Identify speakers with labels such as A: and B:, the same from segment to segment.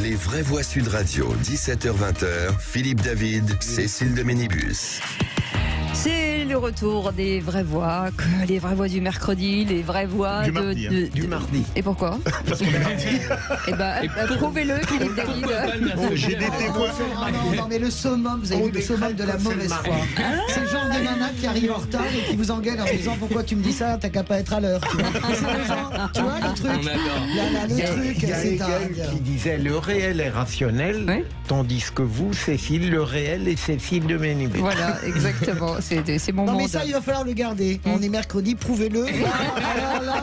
A: Les Vraies Voix Sud Radio, 17h-20h, Philippe David, Cécile de Ménibus.
B: C'est le retour des vraies voix, les vraies voix du mercredi, les vraies voix
C: du mardi.
B: Et pourquoi?
C: Parce qu'on a dit.
B: Eh ben, prouvez-le, Philippe David.
C: J'ai des témoins.
D: Non, mais le summum, vous avez vu le summum de la mauvaise foi. C'est le genre de nana qui arrive en retard et qui vous engueule en disant pourquoi tu me dis ça, t'as qu'à pas être à l'heure. Tu vois, c'est le genre, tu vois le truc. Le truc, c'est dingue.
E: Qui disait le réel est rationnel,
B: Oui.
E: tandis que vous, Cécile, le réel est Cécile de Ménibus.
B: Voilà, exactement. C'est mon
D: Non
B: monde.
D: mais ça il va falloir le garder. On est mercredi, prouvez-le. Alors là,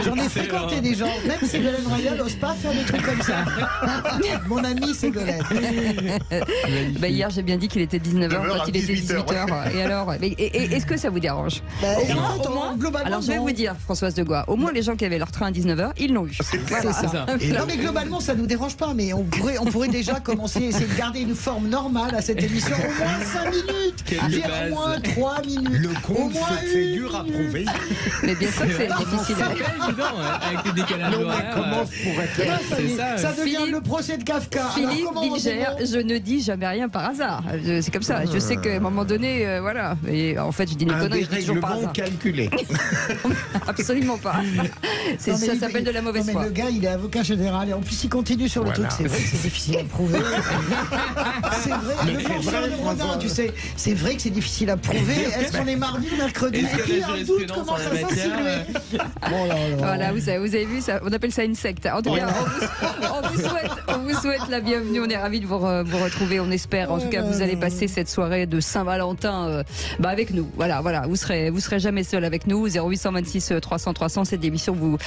D: j'en ai fréquenté des gens. Même Ségolène Royal n'ose pas faire des trucs comme ça. Mon ami Ségolène.
B: Bah, hier, j'ai bien dit qu'il était 19h
C: 9h
B: quand
C: à
B: il était
C: 18h.
B: 18h. Et alors, est-ce que ça vous dérange?
D: Au moins, globalement,
B: Alors, je vais
D: non.
B: vous dire, Françoise de Gois, au moins les gens qui avaient leur train à 19h, ils l'ont eu.
D: C'est ça. Non mais globalement ça nous dérange pas, mais on pourrait déjà commencer à essayer de garder une forme normale à cette émission. Au moins 5 minutes, au moins 3 minutes.
E: Le
D: Au
E: compte,
D: moins
E: c'est
D: une
E: dur à
D: minute.
E: prouver.
B: Mais bien sûr que c'est difficile.
F: Avec les décalages
E: Non, mais
F: horaires.
E: comment pourrait-être
D: Ça devient
B: Philippe-
D: le procès de Kafka.
B: Philippe
D: Alors, comment
B: Bilger,
D: on
B: je ne dis jamais rien par hasard. C'est comme ça. Je sais qu'à un moment donné, voilà. Et en fait, je dis une
E: un
B: connerie, je dis toujours par
E: dérèglement
B: hasard.
E: calculé.
B: Absolument pas.
D: Non, mais
B: Ça
D: il-
B: s'appelle de la mauvaise
D: non, mais
B: foi.
D: le gars, il est avocat général et en plus il continue sur le
E: Voilà.
D: truc. C'est vrai que c'est difficile à prouver. C'est vrai.
E: Mais
D: Le
E: c'est
D: penseur
E: vrai,
D: de Rodin,
E: François.
D: tu sais, c'est vrai que c'est difficile à prouver. Est-ce qu'on est mardi ou mercredi?
F: Est-ce
D: Et
F: qu'il y
D: puis
F: a
D: un
F: des
D: doute
F: jurisprudences
D: commence
F: en
D: à
F: la matière,
D: s'insinuer. Bon, là, là.
B: Voilà, vous avez vu ça, on appelle ça une secte. En tout cas, on vous souhaite la bienvenue. On est ravis de vous retrouver. On espère, en tout cas, vous allez passer cette soirée de Saint-Valentin avec nous. Voilà, vous serez jamais seul avec nous. 0826 300 300, cette émission vous.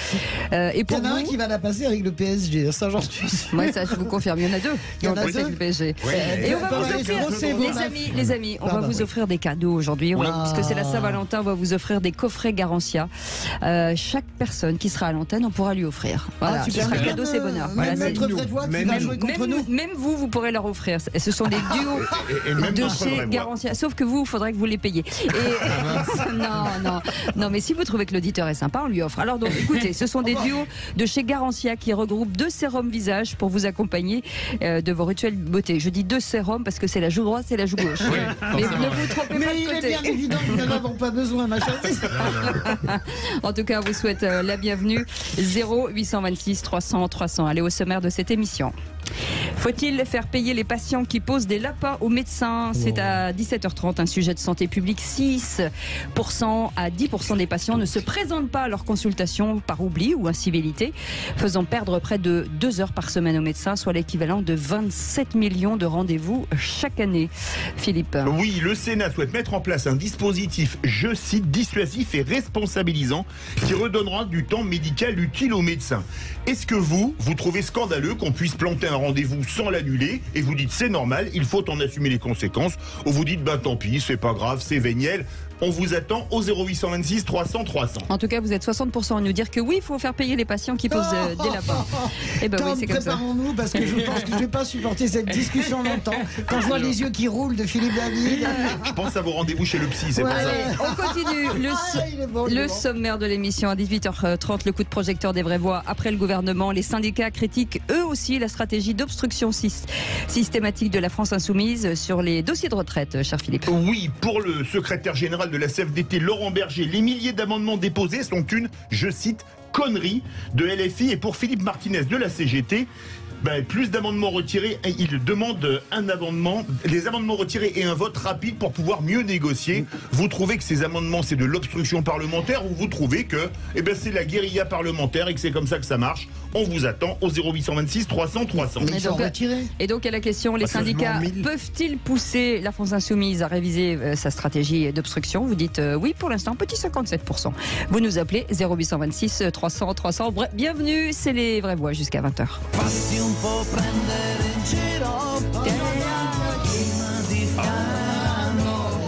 B: Et
D: Il y
B: pour
D: en a un
B: vous,
D: qui va la passer avec le PSG. Ça, j'en suis sûr.
B: moi, ça, je vous confirme, il y en a deux.
D: Il y en a
B: Donc, c'est
D: deux.
B: le PSG.
D: Ouais.
B: Et on va vous
D: Pareil,
B: offrir,
D: c'est beau,
B: les amis, on va vous offrir des cadeaux aujourd'hui. Puisque c'est la Saint-Valentin, on va vous offrir des coffrets Garantia. Chaque personne qui sera à l'antenne, on pourra lui offrir. Voilà, ce sera cadeau, c'est bonheur. Voilà,
D: Même
B: c'est-
D: notre vraie voix qui va jouer contre nous.
B: même vous pourrez leur offrir. Ce sont des duos
C: Et même
B: de
C: notre vraie
B: chez
C: voix.
B: Garantia. Sauf que vous, il faudrait que vous les payiez. Non, mais si vous trouvez que l'auditeur est sympa, on lui offre. Alors donc, écoutez, ce sont des duos de chez Garantia qui regroupent 2 sérums visage pour vous accompagner de vos rituels beauté. Je dis 2 sérums parce que c'est la joue droite, c'est la joue gauche. Mais ne vous trompez pas
D: Mais
B: de
D: il est
B: côté.
D: bien évident que nous n'en avons pas besoin, ma chérie.
B: En tout cas, on vous souhaite la bienvenue. 0826 300 300. Allez au sommaire de cette émission. Faut-il faire payer les patients qui posent des lapins aux médecins? C'est à 17h30, un sujet de santé publique. 6% à 10% des patients ne se présentent pas à leur consultation par oubli ou incivilité, faisant perdre près de 2 heures par semaine aux médecins, soit l'équivalent de 27 millions de rendez-vous chaque année. Philippe.
C: Oui, le Sénat souhaite mettre en place un dispositif, je cite, dissuasif et responsabilisant qui redonnera du temps médical utile aux médecins. Est-ce que vous trouvez scandaleux qu'on puisse planter un rendez-vous sans l'annuler et vous dites c'est normal, il faut en assumer les conséquences, ou vous dites bah tant pis, c'est pas grave, c'est véniel? On vous attend au 0826 300 300.
B: En tout cas, vous êtes 60% à nous dire que oui, il faut faire payer les patients qui posent des lapins. Eh ben oui,
D: Tom,
B: c'est comme ça.
D: préparons-nous parce que je pense que je ne vais pas supporter cette discussion longtemps. Quand je vois les yeux qui roulent de Philippe David.
C: Je pense à vos rendez-vous chez le psy, c'est pour ça.
B: Allez, on continue.
D: Il est bon, il est
B: Le
D: bon.
B: sommaire de l'émission à 18h30, le coup de projecteur des vraies voix après le gouvernement. Les syndicats critiquent eux aussi la stratégie d'obstruction systématique de la France insoumise sur les dossiers de retraite, cher Philippe.
C: Oui, pour le secrétaire général de la CFDT, Laurent Berger, les milliers d'amendements déposés sont une, je cite, connerie de LFI. Et pour Philippe Martinez de la CGT, plus d'amendements retirés, et il demande les amendements retirés et un vote rapide pour pouvoir mieux négocier. Vous trouvez que ces amendements c'est de l'obstruction parlementaire ou vous trouvez que c'est la guérilla parlementaire et que c'est comme ça que ça marche? On vous attend au 0826 300 300.
D: Mais ils sont retirés.
B: Et donc à la question, les
E: Seulement
B: syndicats
E: 1000.
B: peuvent-ils pousser la France insoumise à réviser sa stratégie d'obstruction? Vous dites oui pour l'instant, petit 57%. Vous nous appelez 0826 300 300. Bienvenue, c'est les vraies voix jusqu'à 20h.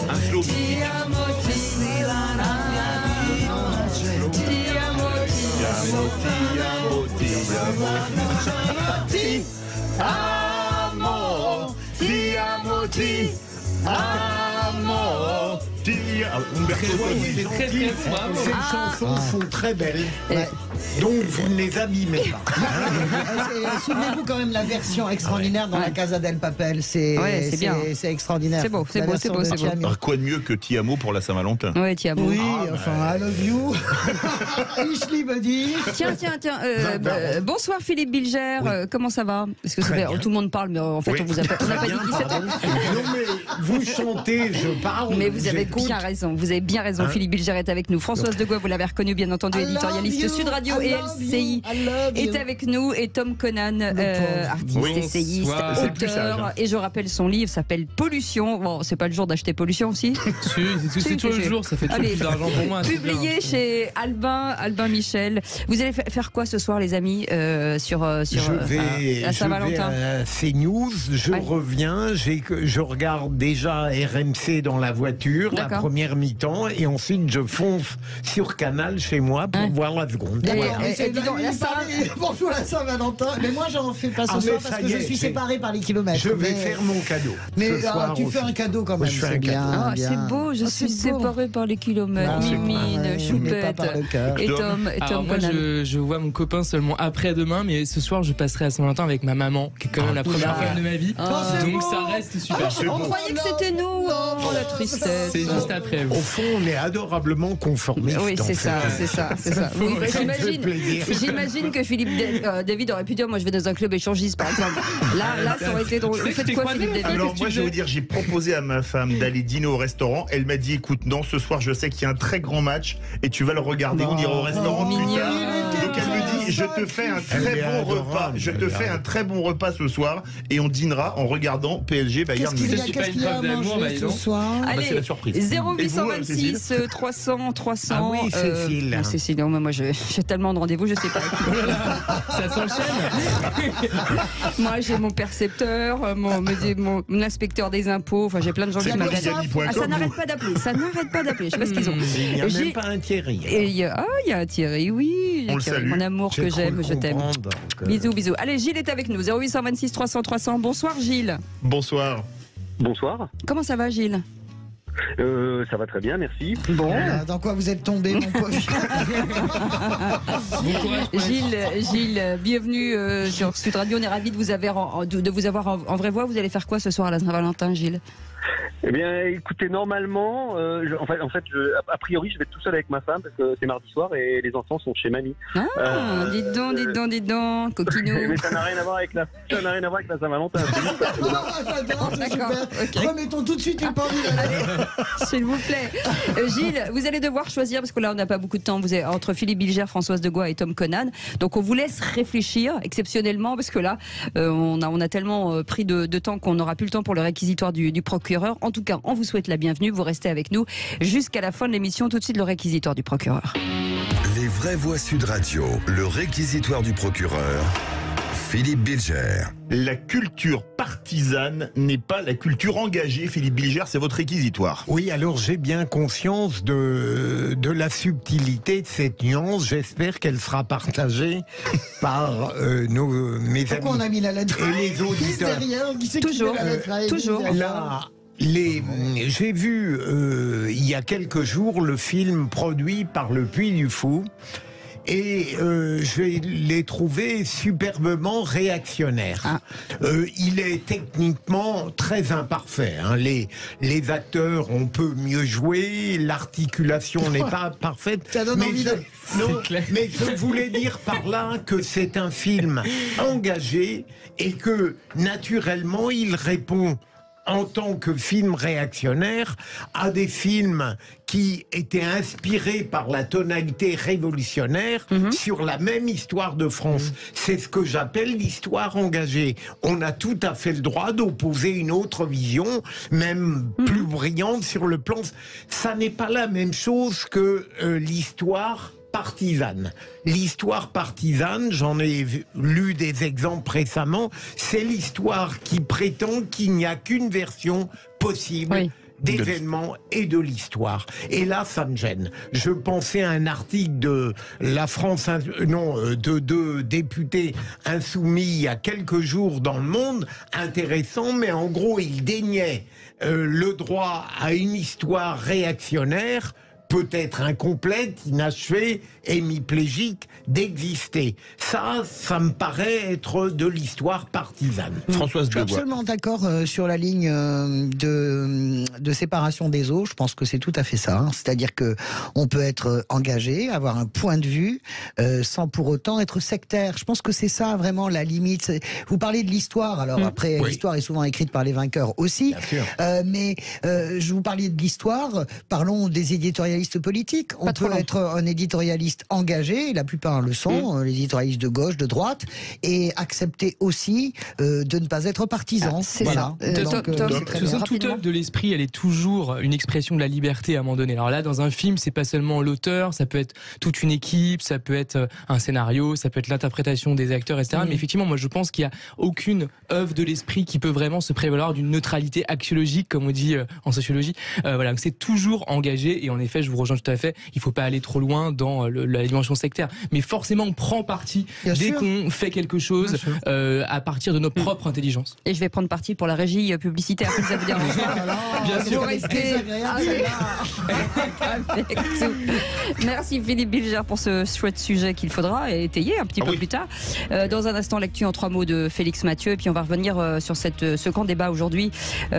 C: Un slow. Ti amo, ti dire Umberto Tozzi.
E: C'est
F: très, très bon, bravo.
E: Ces chansons sont très belles.
D: Ouais.
E: Donc vous ne les abîmez pas.
D: Souvenez-vous quand même la version extraordinaire dans la Casa del Papel. C'est
B: bien.
D: C'est extraordinaire.
B: C'est beau, c'est
D: La
B: beau,
D: version
B: c'est beau,
D: de
B: c'est beau.
D: Ti Amo.
C: Alors, quoi de mieux que Ti Amo pour la Saint-Valentin?
B: Ouais, tiens, bon.
D: Oui, enfin, I love you. Ishli me dit.
B: Tiens, bonsoir Philippe Bilger, comment ça va? Parce que ça fait, tout le monde parle, mais en fait,
C: Oui.
B: on n'a pas dit qui c'était.
E: Non mais vous chantez, je parle.
B: Mais vous avez
E: j'écoute.
B: bien raison, vous avez bien raison. Philippe Bilger est avec nous. Françoise Degois, vous l'avez reconnue, bien entendu,
D: I love
B: éditorialiste
D: you,
B: Sud Radio
D: I
B: et
D: love
B: LCI.
D: you, I love you.
B: Est avec nous, et Tom Conan, artiste,
C: Oui.
B: essayiste,
F: Bonsoir.
C: C'est plus sage,
B: auteur.
C: hein.
B: Et je rappelle, son livre s'appelle Pollution. Bon, c'est pas le jour d'acheter Pollution aussi.
F: C'est toujours le jour, ça fait toujours
B: Allez.
F: plus d'argent pour moi. c'est
B: Publié
F: bien.
B: chez Albin Michel. Vous allez faire quoi ce soir, les amis, sur
E: à
B: Saint-Valentin?
E: CNews, je
B: Ouais.
E: reviens, je regarde déjà RMC dans la voiture, la
B: D'accord.
E: première mi-temps, et ensuite je fonce sur Canal chez moi pour voir la seconde.
B: D'accord.
E: Voilà.
B: Et dis donc, la Saint-
D: Bonjour la Saint-Valentin. Mais moi, j'en fais pas ce
E: Ah,
D: soir
E: mais
D: parce
E: ça
D: que
E: y
D: je
E: est,
D: suis
E: j'ai-
D: séparé par les kilomètres.
E: Je vais faire mon cadeau.
D: Mais
E: ce soir
D: tu
E: aussi.
D: fais un cadeau quand même.
E: Je fais un
D: c'est bien,
E: cadeau.
B: Ah,
D: bien.
B: c'est beau, je
D: Ah,
B: suis
D: c'est beau.
B: séparée par les kilomètres.
D: Ah,
B: Mimine,
D: ouais, mais
B: choupette.
D: pas par le cœur.
B: Et Tom
F: Alors moi,
B: Conan.
F: je vois mon copain seulement après-demain, mais ce soir, je passerai à Saint-Valentin avec ma maman, qui est quand même la première femme de ma vie.
B: Ah.
D: c'est
F: Donc
D: beau.
F: ça reste super.
B: On croyait que c'était nous, oh la tristesse.
F: C'est juste après.
E: Au fond, on est adorablement conformistes.
B: Oui, c'est
E: en
B: ça,
E: fait.
B: c'est ça. Oui, bah,
E: Ça me fait plaisir.
B: j'imagine que Philippe David aurait pu dire, moi je vais dans un club échangiste par exemple. Là, ça aurait été drôle. Vous faites quoi, Philippe David?
C: Alors moi, je vais vous dire, j'ai proposé à ma femme d'aller dîner au restaurant. Elle m'a dit, écoute, non, ce soir, je sais qu'il y a un très grand match et tu vas le regarder. On ira au restaurant plus
B: mignon.
C: tard. Donc elle me dit, je te fais un très
E: Elle est
C: bon repas.
E: adorable,
C: Je te
E: elle
C: fais
E: est
C: un très bon repas ce soir et on dînera en regardant PSG Bayern
D: Qu'est-ce qu'il y
C: Munich.
D: a,
F: C'est pas
D: qu'est-ce
F: une
D: qu'il y a à
F: preuve d'amour,
D: manger
F: bah,
D: ce
F: non.
D: soir?
C: bah,
B: Allez,
C: c'est la surprise. Et vous,
B: 0826 300 300.
E: Ah oui, Cécile.
B: Cécile, non, mais moi j'ai tellement de rendez-vous, je sais pas.
F: Ça s'enchaîne.
B: Moi j'ai mon percepteur, mon inspecteur des impôts, enfin j'ai plein de gens qui
C: C'est
B: m'appellent.
C: Yanni.com,
B: Ah, ça n'arrête
C: vous.
B: pas d'appeler, ça n'arrête pas d'appeler. Je sais pas ce qu'ils ont.
E: Il n'y a
B: J'ai-
E: même pas un Thierry.
B: Et il y a un Thierry, oui.
C: On le
B: Thierry,
C: salue.
B: mon amour
E: J'ai
B: que
E: cru
B: j'aime, je t'aime.
E: comprendre que-
B: Bisous, bisous. Allez, Gilles est avec nous. 0826 300 300. Bonsoir Gilles.
C: Bonsoir.
G: Bonsoir,
B: Comment ça va Gilles?
G: ça va très bien, merci.
B: Bon.
D: Dans quoi vous êtes tombé, mon pauvre?
F: Bon courage pour la
B: Gilles, bienvenue sur Sud Radio. On est ravis de vous avoir, de vous avoir en vraie voix. Vous allez faire quoi ce soir à la Saint-Valentin, Gilles?
G: Eh bien, écoutez, normalement, a priori, je vais être tout seul avec ma femme parce que c'est mardi soir et les enfants sont chez mamie.
B: Ah, dites donc, coquinou.
G: Mais ça n'a rien à voir avec la Saint-Valentin. c'est juste parce que-
D: J'adore, c'est
B: D'accord,
D: super.
B: ok.
D: Remettons tout de suite les pendules à l'heure.
B: S'il vous plaît. Gilles, vous allez devoir choisir, parce que là, on n'a pas beaucoup de temps. Vous êtes entre Philippe Bilger, Françoise Degois et Tom Conan. Donc, on vous laisse réfléchir exceptionnellement, parce que là, on a tellement pris de temps qu'on n'aura plus le temps pour le réquisitoire du procureur. En tout cas, on vous souhaite la bienvenue. Vous restez avec nous jusqu'à la fin de l'émission. Tout de suite, le réquisitoire du procureur.
A: Les vraies voix Sud Radio, le réquisitoire du procureur, Philippe Bilger.
C: La culture partisane n'est pas la culture engagée. Philippe Bilger, c'est votre réquisitoire.
E: Oui, alors j'ai bien conscience de la subtilité de cette nuance. J'espère qu'elle sera partagée par mes
D: Pourquoi on
E: amis
D: a mis la lettre?
E: et les
D: Qui c'est
E: auditeurs.
D: derrière? Qui c'est qui
B: Toujours,
D: met la lettre à
B: toujours.
D: Émilie?
E: Là, j'ai vu il y a quelques jours le film produit par le Puy du Fou. Et je l'ai trouvé superbement réactionnaire.
B: Ah.
E: Il est techniquement très imparfait. Hein. Les acteurs, on peut mieux jouer, l'articulation n'est pas parfaite.
D: Ça donne envie de...
E: Non,
F: clair.
E: mais je voulais dire par là que c'est un film engagé et que naturellement il répond en tant que film réactionnaire à des films qui étaient inspirés par la tonalité révolutionnaire sur la même histoire de France. C'est ce que j'appelle l'histoire engagée. On a tout à fait le droit d'opposer une autre vision, même plus brillante sur le plan. Ça n'est pas la même chose que l'histoire partisane. L'histoire partisane, j'en ai lu des exemples récemment, c'est l'histoire qui prétend qu'il n'y a qu'une version possible
B: Oui.
E: d'événements et de l'histoire. Et là, ça me gêne. Je pensais à un article de la France, de deux députés insoumis il y a quelques jours dans Le Monde, intéressant, mais en gros, il déniait le droit à une histoire réactionnaire, peut-être incomplète, inachevée, hémiplégique, d'exister. Ça me paraît être de l'histoire partisane.
C: Françoise
D: Je suis
C: Degois.
D: absolument d'accord sur la ligne de séparation des eaux. Je pense que c'est tout à fait ça. Hein. C'est-à-dire que on peut être engagé, avoir un point de vue, sans pour autant être sectaire. Je pense que c'est ça vraiment la limite. Vous parlez de l'histoire. Alors après, l'histoire est souvent écrite par les vainqueurs aussi. Mais je vous parlais de l'histoire. Parlons des éditorialistes politiques. On peut être un éditorialiste engagé, la plupart le sont, les éditorialistes de gauche, de droite, et accepter aussi de ne pas être partisan.
B: C'est
D: voilà.
B: ça.
F: Toute œuvre de l'esprit, elle est toujours une expression de la liberté à un moment donné. Alors là, dans un film, c'est pas seulement l'auteur, ça peut être toute une équipe, ça peut être un scénario, ça peut être l'interprétation des acteurs, etc. Mais effectivement, moi, je pense qu'il y a aucune œuvre de l'esprit qui peut vraiment se prévaloir d'une neutralité axiologique, comme on dit en sociologie. Voilà, c'est toujours engagé, et en effet, je vous rejoins tout à fait. Il faut pas aller trop loin dans la dimension sectaire, mais forcément, on prend parti dès qu'on fait quelque chose à partir de nos propres intelligences.
B: Et je vais prendre parti pour la régie publicitaire, si ça vous dérange pas.
F: Bien sûr.
B: Vous restez avec tout. Merci Philippe Bilger pour ce chouette sujet qu'il faudra étayer un petit peu plus tard. Dans un instant, l'actu en 3 mots de Félix Mathieu, et puis on va revenir sur ce grand débat aujourd'hui.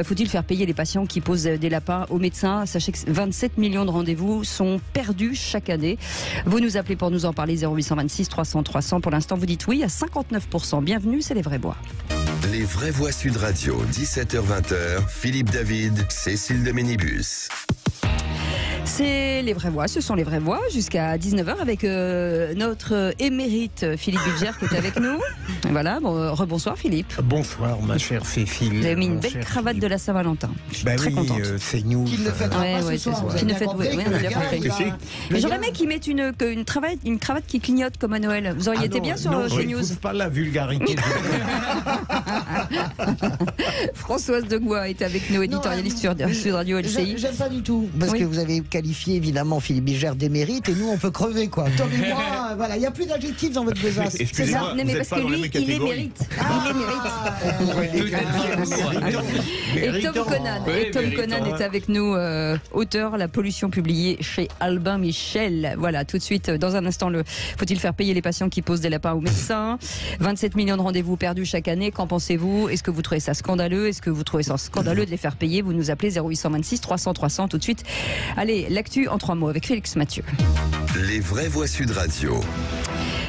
B: Faut-il faire payer les patients qui posent des lapins aux médecins? Sachez que 27 millions de rendez-vous sont perdus chaque année. Vous nous appelez pour nous en parler, 0826 300 300. Pour l'instant, vous dites oui à 59%. Bienvenue, c'est Les Vraies Voix.
A: Les Vraies Voix Sud Radio, 17h-20h, Philippe David, Cécile de Ménibus.
B: C'est Les Vraies Voix, ce sont Les Vraies Voix jusqu'à 19h avec notre émérite Philippe Bilger qui est avec nous. Voilà, rebonsoir Philippe.
E: Bonsoir ma chère Cécile.
B: Vous avez mis une belle cravate de la Saint-Valentin. Je suis très contente.
E: C'est news.
D: Qu'il ne fêtera pas ce soir.
B: Qu'il ne fête, on a bien compris. Mais j'aurais aimé qu'ils mettent une cravate qui clignote comme à Noël. Vous auriez été bien sur CNews.
E: Ne pas la vulgarité.
B: Françoise Degois est avec nous, éditorialiste sur Sud Radio LCI.
D: J'aime pas du tout, parce que vous avez qualifié évidemment Philippe Bilger d'émérite, et nous on peut crever quoi. Tom et moi, voilà, il n'y a plus d'adjectifs dans votre besace.
B: C'est ça, mais parce que lui, il est mérite. Et Tom Conan est avec nous, auteur, La pollution, publiée chez Albin Michel. Voilà, tout de suite, dans un instant, faut-il faire payer les patients qui posent des lapins aux médecins? 27 millions de rendez-vous perdus chaque année, qu'en pensez-vous? Est-ce que vous trouvez ça scandaleux? Est-ce que vous trouvez ça scandaleux de les faire payer? Vous nous appelez 0826 300 300 tout de suite. Allez, l'actu en 3 mots avec Félix Mathieu.
A: Les Vraies Voix Sud Radio.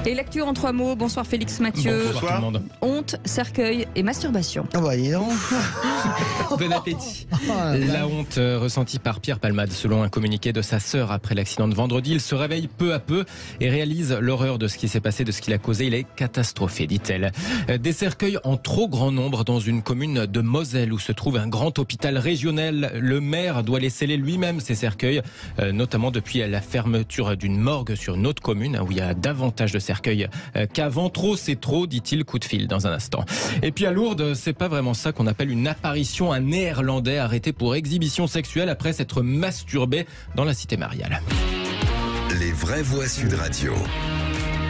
B: Et l'actu en 3 mots, bonsoir Félix Mathieu.
C: Bonsoir tout le monde.
B: Honte, cercueil et masturbation.
D: Ah bah, dis donc.
H: Bon appétit. La honte ressentie par Pierre Palmade, selon un communiqué de sa sœur après l'accident de vendredi. Il se réveille peu à peu et réalise l'horreur de ce qui s'est passé, de ce qu'il a causé. Il est catastrophé, dit-elle. Des cercueils en trop grand nombre dans une commune de Moselle où se trouve un grand hôpital régional. Le maire doit les sceller lui-même, ces cercueils, notamment depuis la fermeture d'une morgue sur une autre commune où il y a davantage de cercueils qu'avant. Trop, c'est trop, dit-il. Coup de fil dans un instant. Et puis à Lourdes, c'est pas vraiment ça qu'on appelle une apparition. Un Néerlandais arrêté pour exhibition sexuelle après s'être masturbé dans la cité mariale.
A: Les Vraies Voix Sud Radio.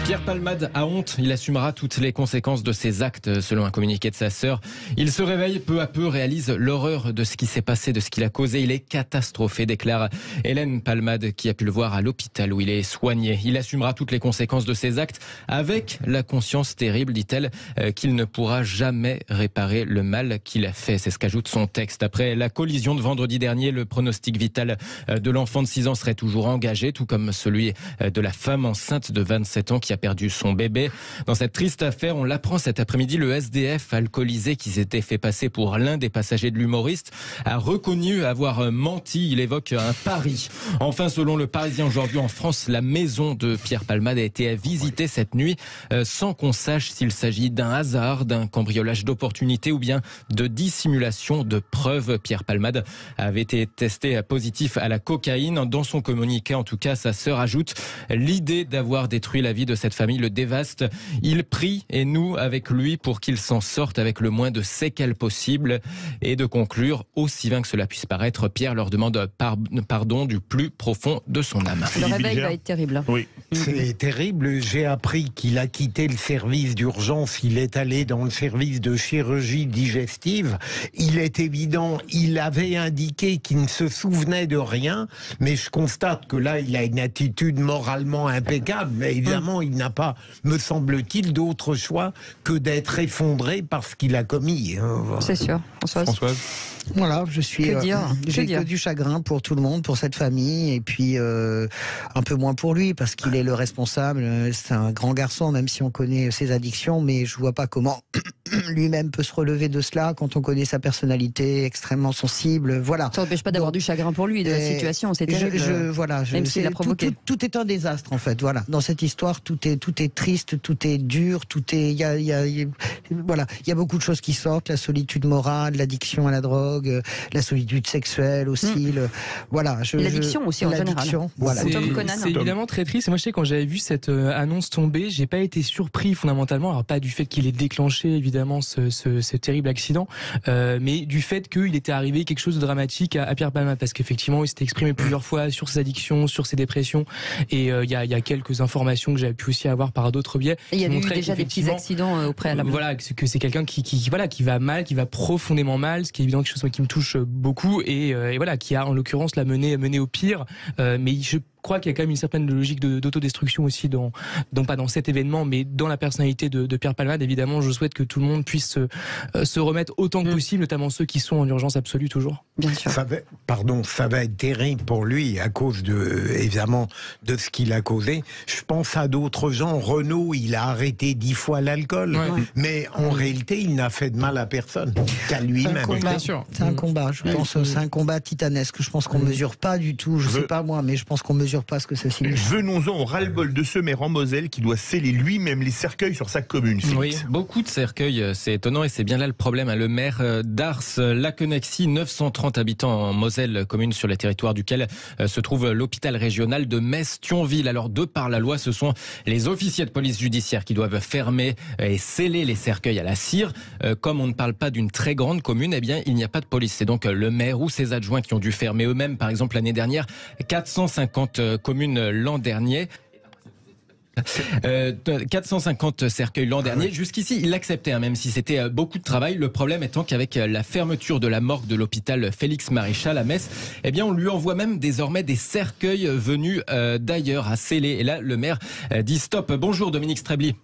H: Pierre Palmade a honte, il assumera toutes les conséquences de ses actes, selon un communiqué de sa sœur. Il se réveille peu à peu, réalise l'horreur de ce qui s'est passé, de ce qu'il a causé. Il est catastrophé, déclare Hélène Palmade, qui a pu le voir à l'hôpital où il est soigné. Il assumera toutes les conséquences de ses actes avec la conscience terrible, dit-elle, qu'il ne pourra jamais réparer le mal qu'il a fait. C'est ce qu'ajoute son texte. Après la collision de vendredi dernier, le pronostic vital de l'enfant de 6 ans serait toujours engagé, tout comme celui de la femme enceinte de 27 ans qui a perdu son bébé. Dans cette triste affaire, on l'apprend cet après-midi, le SDF alcoolisé qui s'était fait passer pour l'un des passagers de l'humoriste a reconnu avoir menti. Il évoque un pari. Enfin, selon le Parisien aujourd'hui, en France, la maison de Pierre Palmade a été visitée cette nuit sans qu'on sache s'il s'agit d'un hasard, d'un cambriolage d'opportunité ou bien de dissimulation de preuves. Pierre Palmade avait été testé positif à la cocaïne. Dans son communiqué, en tout cas, sa sœur ajoute l'idée d'avoir détruit la vie de cette famille le dévaste. Il prie, et nous avec lui, pour qu'il s'en sorte avec le moins de séquelles possible. Et de conclure, aussi vain que cela puisse paraître, Pierre leur demande pardon du plus profond de son âme.
B: Le réveil va être terrible.
C: Oui.
E: C'est terrible. J'ai appris qu'il a quitté le service d'urgence. Il est allé dans le service de chirurgie digestive. Il est évident, il avait indiqué qu'il ne se souvenait de rien. Mais je constate que là, il a une attitude moralement impeccable. Mais évidemment, il n'a pas, me semble-t-il, d'autre choix que d'être effondré par ce qu'il a commis.
B: C'est sûr. Françoise.
D: Voilà, je suis.
B: Que dire
D: J'ai que du chagrin pour tout le monde, pour cette famille, et puis un peu moins pour lui, parce qu'il est le responsable. C'est un grand garçon, même si on connaît ses addictions, mais je vois pas comment lui-même peut se relever de cela quand on connaît sa personnalité extrêmement sensible. Voilà.
B: Ça n'empêche pas d'avoir du chagrin pour lui, de la situation. C'est terrible. Même s'il l'a provoqué.
D: Tout est un désastre, en fait. Voilà. Dans cette histoire, tout est triste, tout est dur, voilà. Il y a beaucoup de choses qui sortent, la solitude morale, l'addiction à la drogue, la solitude sexuelle aussi.
B: L'addiction aussi, en général.
D: Voilà.
F: C'est évidemment très triste. Et moi, je sais, quand j'avais vu cette annonce tomber, j'ai pas été surpris fondamentalement. Alors, pas du fait qu'il ait déclenché, évidemment, ce terrible accident, mais du fait qu'il était arrivé quelque chose de dramatique à Pierre Palmade, parce qu'effectivement, il s'était exprimé plusieurs fois sur ses addictions, sur ses dépressions, et il y a quelques informations que j'avais pu aussi avoir par d'autres biais.
B: Et il y a eu déjà des petits accidents au préalable.
F: Voilà, que c'est quelqu'un qui va mal, qui va profondément mal, ce qui est évidemment quelque chose qui me touche beaucoup, et voilà, qui a en l'occurrence la mené au pire, mais je crois qu'il y a quand même une certaine logique d'autodestruction aussi pas dans cet événement, mais dans la personnalité de Pierre Palmade. Évidemment, je souhaite que tout le monde puisse se remettre autant que possible, notamment ceux qui sont en urgence absolue toujours.
B: Bien sûr.
E: Ça va être terrible pour lui à cause évidemment de ce qu'il a causé. Je pense à d'autres gens. Renaud, il a arrêté 10 fois l'alcool, mais en réalité, il n'a fait de mal à personne, qu'à lui-même.
D: C'est un combat, je pense. C'est un combat titanesque. Je pense qu'on mesure pas du tout. Je sais pas moi, mais je pense qu'on mesure pas ce que ça signifie.
C: Venons-en au ras-le-bol de ce maire en Moselle qui doit sceller lui-même les cercueils sur sa commune.
H: Oui, beaucoup de cercueils, c'est étonnant, et c'est bien là le problème. Le maire d'Ars-Laquenexy, 930 habitants en Moselle, commune sur le territoire duquel se trouve l'hôpital régional de Metz-Thionville. Alors, de par la loi, ce sont les officiers de police judiciaire qui doivent fermer et sceller les cercueils à la cire. Comme on ne parle pas d'une très grande commune, eh bien, il n'y a pas de police. C'est donc le maire ou ses adjoints qui ont dû fermer eux-mêmes, par exemple l'année dernière, 450 communes l'an dernier. 450 cercueils l'an dernier. Jusqu'ici, il l'acceptait, même si c'était beaucoup de travail. Le problème étant qu'avec la fermeture de la morgue de l'hôpital Félix Maréchal à Metz, eh bien, on lui envoie même désormais des cercueils venus d'ailleurs à sceller. Et là, le maire dit stop. Bonjour Dominique Strebly.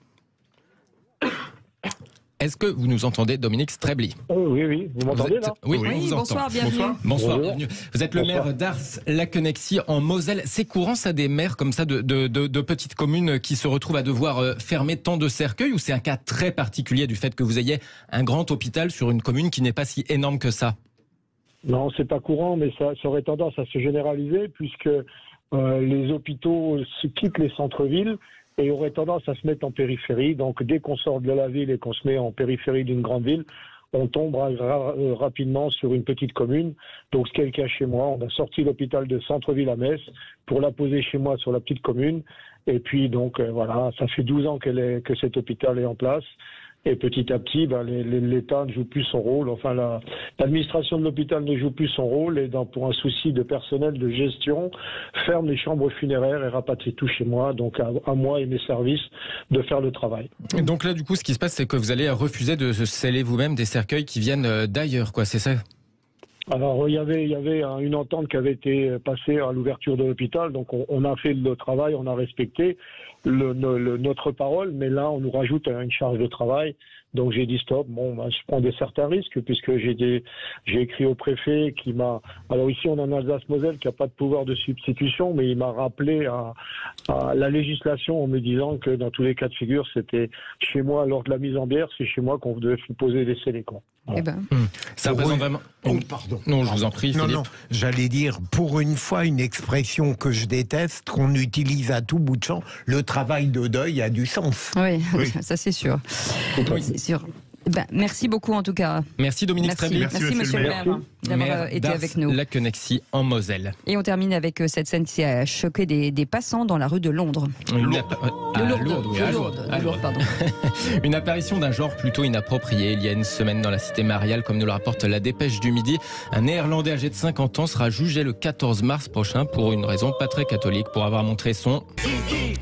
H: Est-ce que vous nous entendez, Dominique Strebly?
G: Oui, vous m'entendez là?
H: Oui, on vous entend.
B: Bonsoir, bienvenue.
H: Bonsoir, bienvenue. Vous êtes le maire d'Ars-Laquenexy en Moselle. C'est courant ça, des maires comme ça de petites communes qui se retrouvent à devoir fermer tant de cercueils, ou c'est un cas très particulier du fait que vous ayez un grand hôpital sur une commune qui n'est pas si énorme que ça?
I: Non, c'est pas courant, mais ça aurait tendance à se généraliser puisque les hôpitaux quittent les centres-villes et aurait tendance à se mettre en périphérie. Donc dès qu'on sort de la ville et qu'on se met en périphérie d'une grande ville, on tombe rapidement sur une petite commune. Donc ce qui est le cas chez moi, on a sorti l'hôpital de centre-ville à Metz pour la poser chez moi sur la petite commune. Et puis donc voilà, ça fait 12 ans que cet hôpital est en place. Et petit à petit, l'État ne joue plus son rôle. Enfin, l'administration de l'hôpital ne joue plus son rôle et pour un souci de personnel, de gestion, ferme les chambres funéraires et rapatrie tout chez moi. Donc, à moi et mes services de faire le travail.
H: Et donc là, du coup, ce qui se passe, c'est que vous allez refuser de sceller vous-même des cercueils qui viennent d'ailleurs, quoi. C'est ça?
I: Alors, il y avait une entente qui avait été passée à l'ouverture de l'hôpital. Donc, on a fait le travail, on a respecté notre parole, mais là, on nous rajoute une charge de travail. Donc, j'ai dit stop. Bon, je prends certains risques puisque j'ai écrit au préfet qui m'a... Alors ici, on a en Alsace-Moselle qui n'a pas de pouvoir de substitution, mais il m'a rappelé à la législation en me disant que dans tous les cas de figure, c'était chez moi, lors de la mise en bière, c'est chez moi qu'on devait poser des scellés.
B: Eh ben.
H: Ça représente vraiment...
E: Pardon.
H: Non, je vous en prie, Philippe.
E: Non, j'allais dire, pour une fois, une expression que je déteste, qu'on utilise à tout bout de champ, le travail de deuil a du sens.
B: Oui, ça c'est sûr. C'est sûr. Merci beaucoup en tout cas.
H: Merci Dominique Straville.
B: Merci monsieur le maire d'avoir été avec nous.
H: La Connexie en Moselle.
B: Et on termine avec cette scène qui a choqué des passants dans la rue de Londres. Lourdes, pardon.
H: Une apparition d'un genre plutôt inapproprié il y a une semaine dans la cité mariale, comme nous le rapporte la Dépêche du Midi. Un Néerlandais âgé de 50 ans sera jugé le 14 mars prochain pour une raison pas très catholique, pour avoir montré son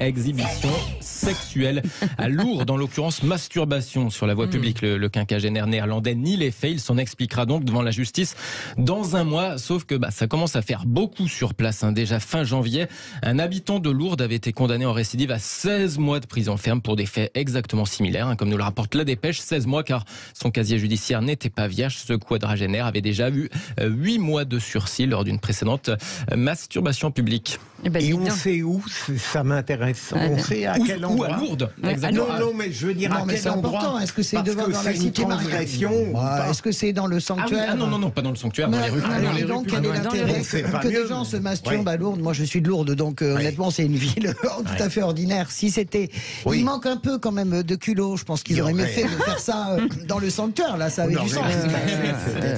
H: exhibition sexuelle à Lourdes, en l'occurrence masturbation sur la voie publique. Le quinquagénaire néerlandais nie les faits. Il s'en expliquera donc devant la justice dans un mois. Sauf que ça commence à faire beaucoup sur place. Déjà fin janvier, un habitant de Lourdes avait été condamné en récidive à 16 mois de prison ferme pour des faits exactement similaires, comme nous le rapporte la Dépêche. 16 mois car son casier judiciaire n'était pas vierge. Ce quadragénaire avait déjà eu 8 mois de sursis lors d'une précédente masturbation publique.
E: Et on sait où, ça m'intéresse. On sait à quel endroit.
H: À Lourdes.
E: Non, mais je veux dire à quel endroit.
D: Est-ce que c'est devant dans la cité mariale? Est-ce que c'est dans le sanctuaire?
H: Non, pas dans le sanctuaire, dans les rues.
D: Donc, quel est l'intérêt que des gens se masturbent à Lourdes? Moi, je suis de Lourdes, donc honnêtement, c'est une ville tout à fait ordinaire. Si c'était... Il manque un peu quand même de culot. Je pense qu'ils auraient mieux fait de faire ça dans le sanctuaire. Là, ça avait du sens.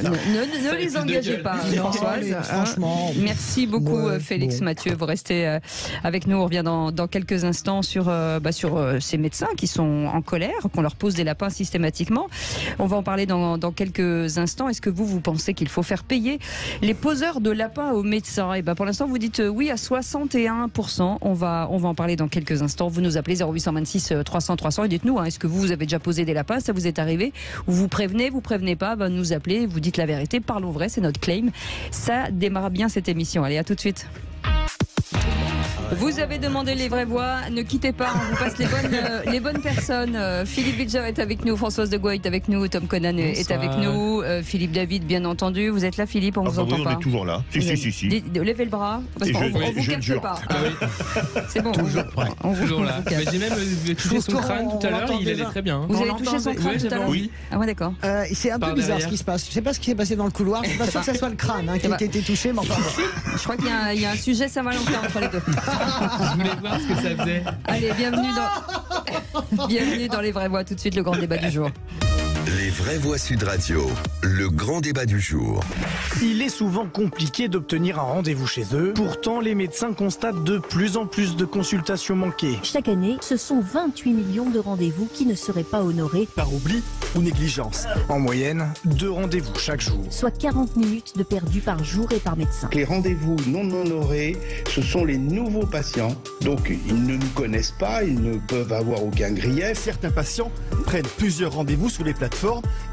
B: Ne les engagez pas, Françoise.
D: Franchement.
B: Merci beaucoup, Félix Mathieu. Vous restez avec nous. On revient dans quelques instants sur ces médecins qui sont en colère, qu'on leur pose des lapins systématiquement. On va en parler dans quelques instants. Est-ce que vous pensez qu'il faut faire payer les poseurs de lapins aux médecins? Et pour l'instant, vous dites oui à 61%. On va en parler dans quelques instants. Vous nous appelez 0826 300 300 et dites-nous, est-ce que vous avez déjà posé des lapins? Ça vous est arrivé? Ou vous prévenez pas? Nous appelez, vous dites la vérité, parlons vrai, c'est notre claim. Ça démarre bien cette émission. Allez, à tout de suite. Vous avez demandé les vraies voix, ne quittez pas, on vous passe les bonnes personnes. Philippe Bilger est avec nous, Françoise de Gouy est avec nous, Tom Conan est avec nous, Philippe David bien entendu. Vous êtes là Philippe, on vous entend pas?
C: On est toujours là. Si.
B: Levez le bras, parce qu'on vous capte pas. C'est bon,
F: toujours prêt. Toujours là. J'ai même touché son crâne tout à l'heure, il allait très bien.
B: Vous avez touché son crâne tout à l'heure?
C: Oui.
B: Ah ouais, d'accord.
D: C'est un peu bizarre ce qui se passe. Je sais pas ce qui s'est passé dans le couloir, je suis pas sûr que ce soit le crâne qui a été touché, mais enfin
B: je crois qu'il y a un sujet Saint-Valentin entre les deux.
F: Je voulais voir ce que ça faisait.
B: Allez, bienvenue dans les vraies voix. Tout de suite, le grand débat du jour.
A: Les vraies voix Sud Radio, le grand débat du jour.
J: Il est souvent compliqué d'obtenir un rendez-vous chez eux. Pourtant, les médecins constatent de plus en plus de consultations manquées.
K: Chaque année, ce sont 28 millions de rendez-vous qui ne seraient pas honorés.
J: Par oubli ou négligence. En moyenne, 2 rendez-vous chaque jour.
K: Soit 40 minutes de perdu par jour et par médecin.
L: Les rendez-vous non honorés, ce sont les nouveaux patients. Donc, ils ne nous connaissent pas, ils ne peuvent avoir aucun grief.
M: Certains patients prennent plusieurs rendez-vous sur les plateformes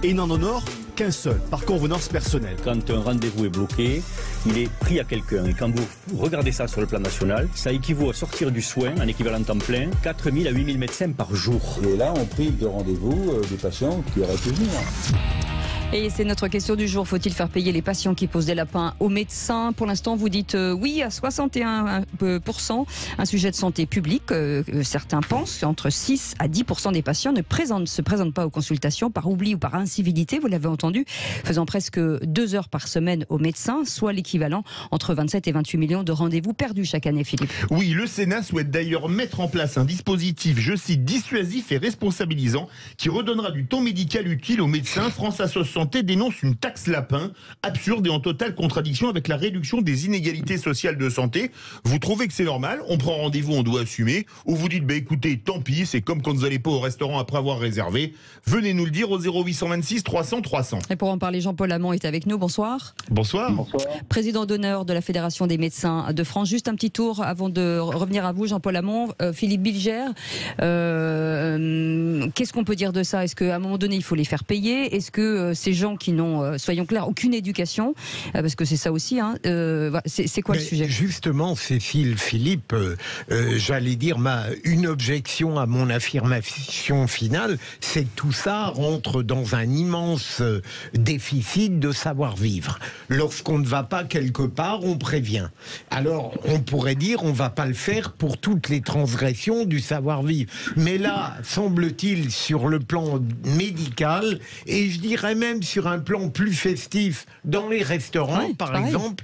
M: et n'en honorent qu'un seul, par convenance personnelle.
N: Quand un rendez-vous est bloqué, il est pris à quelqu'un. Et quand vous regardez ça sur le plan national, ça équivaut à sortir du soin, en équivalent temps plein, 4 000 à 8 000 médecins par jour.
O: Et là, on prive de rendez-vous des patients qui auraient pu venir.
B: Et c'est notre question du jour. Faut-il faire payer les patients qui posent des lapins aux médecins? Pour l'instant, vous dites oui à 61%. Un sujet de santé publique. Certains pensent qu'entre 6 à 10% des patients ne se présentent pas aux consultations par oubli ou par incivilité, vous l'avez entendu, faisant presque 2 heures par semaine aux médecins, soit l'équivalent entre 27 et 28 millions de rendez-vous perdus chaque année, Philippe.
C: Oui, le Sénat souhaite d'ailleurs mettre en place un dispositif, je cite, dissuasif et responsabilisant, qui redonnera du temps médical utile aux médecins. France Assos Santé dénonce une taxe lapin absurde et en totale contradiction avec la réduction des inégalités sociales de santé. Vous trouvez que c'est normal? On prend rendez-vous, on doit assumer? Ou vous dites, écoutez, tant pis, c'est comme quand vous n'allez pas au restaurant après avoir réservé? Venez nous le dire au 0826 300 300.
B: Et pour en parler, Jean-Paul Hamon est avec nous. Bonsoir.
C: Bonsoir.
B: Président d'honneur de la Fédération des médecins de France. Juste un petit tour avant de revenir à vous, Jean-Paul Hamon. Philippe Bilger, qu'est-ce qu'on peut dire de ça? Est-ce qu'à un moment donné, il faut les faire payer? Est-ce que ces gens qui n'ont, soyons clairs, aucune éducation, parce que c'est ça aussi, c'est quoi le sujet?
E: Justement, Cécile, Philippe, j'allais dire, une objection à mon affirmation finale, c'est que tout ça rentre dans un immense déficit de savoir-vivre. Lorsqu'on ne va pas quelque part, on prévient. Alors, on pourrait dire, on ne va pas le faire pour toutes les transgressions du savoir-vivre. Mais là, semble-t-il, sur le plan médical, et je dirais même sur un plan plus festif, dans les restaurants, par exemple,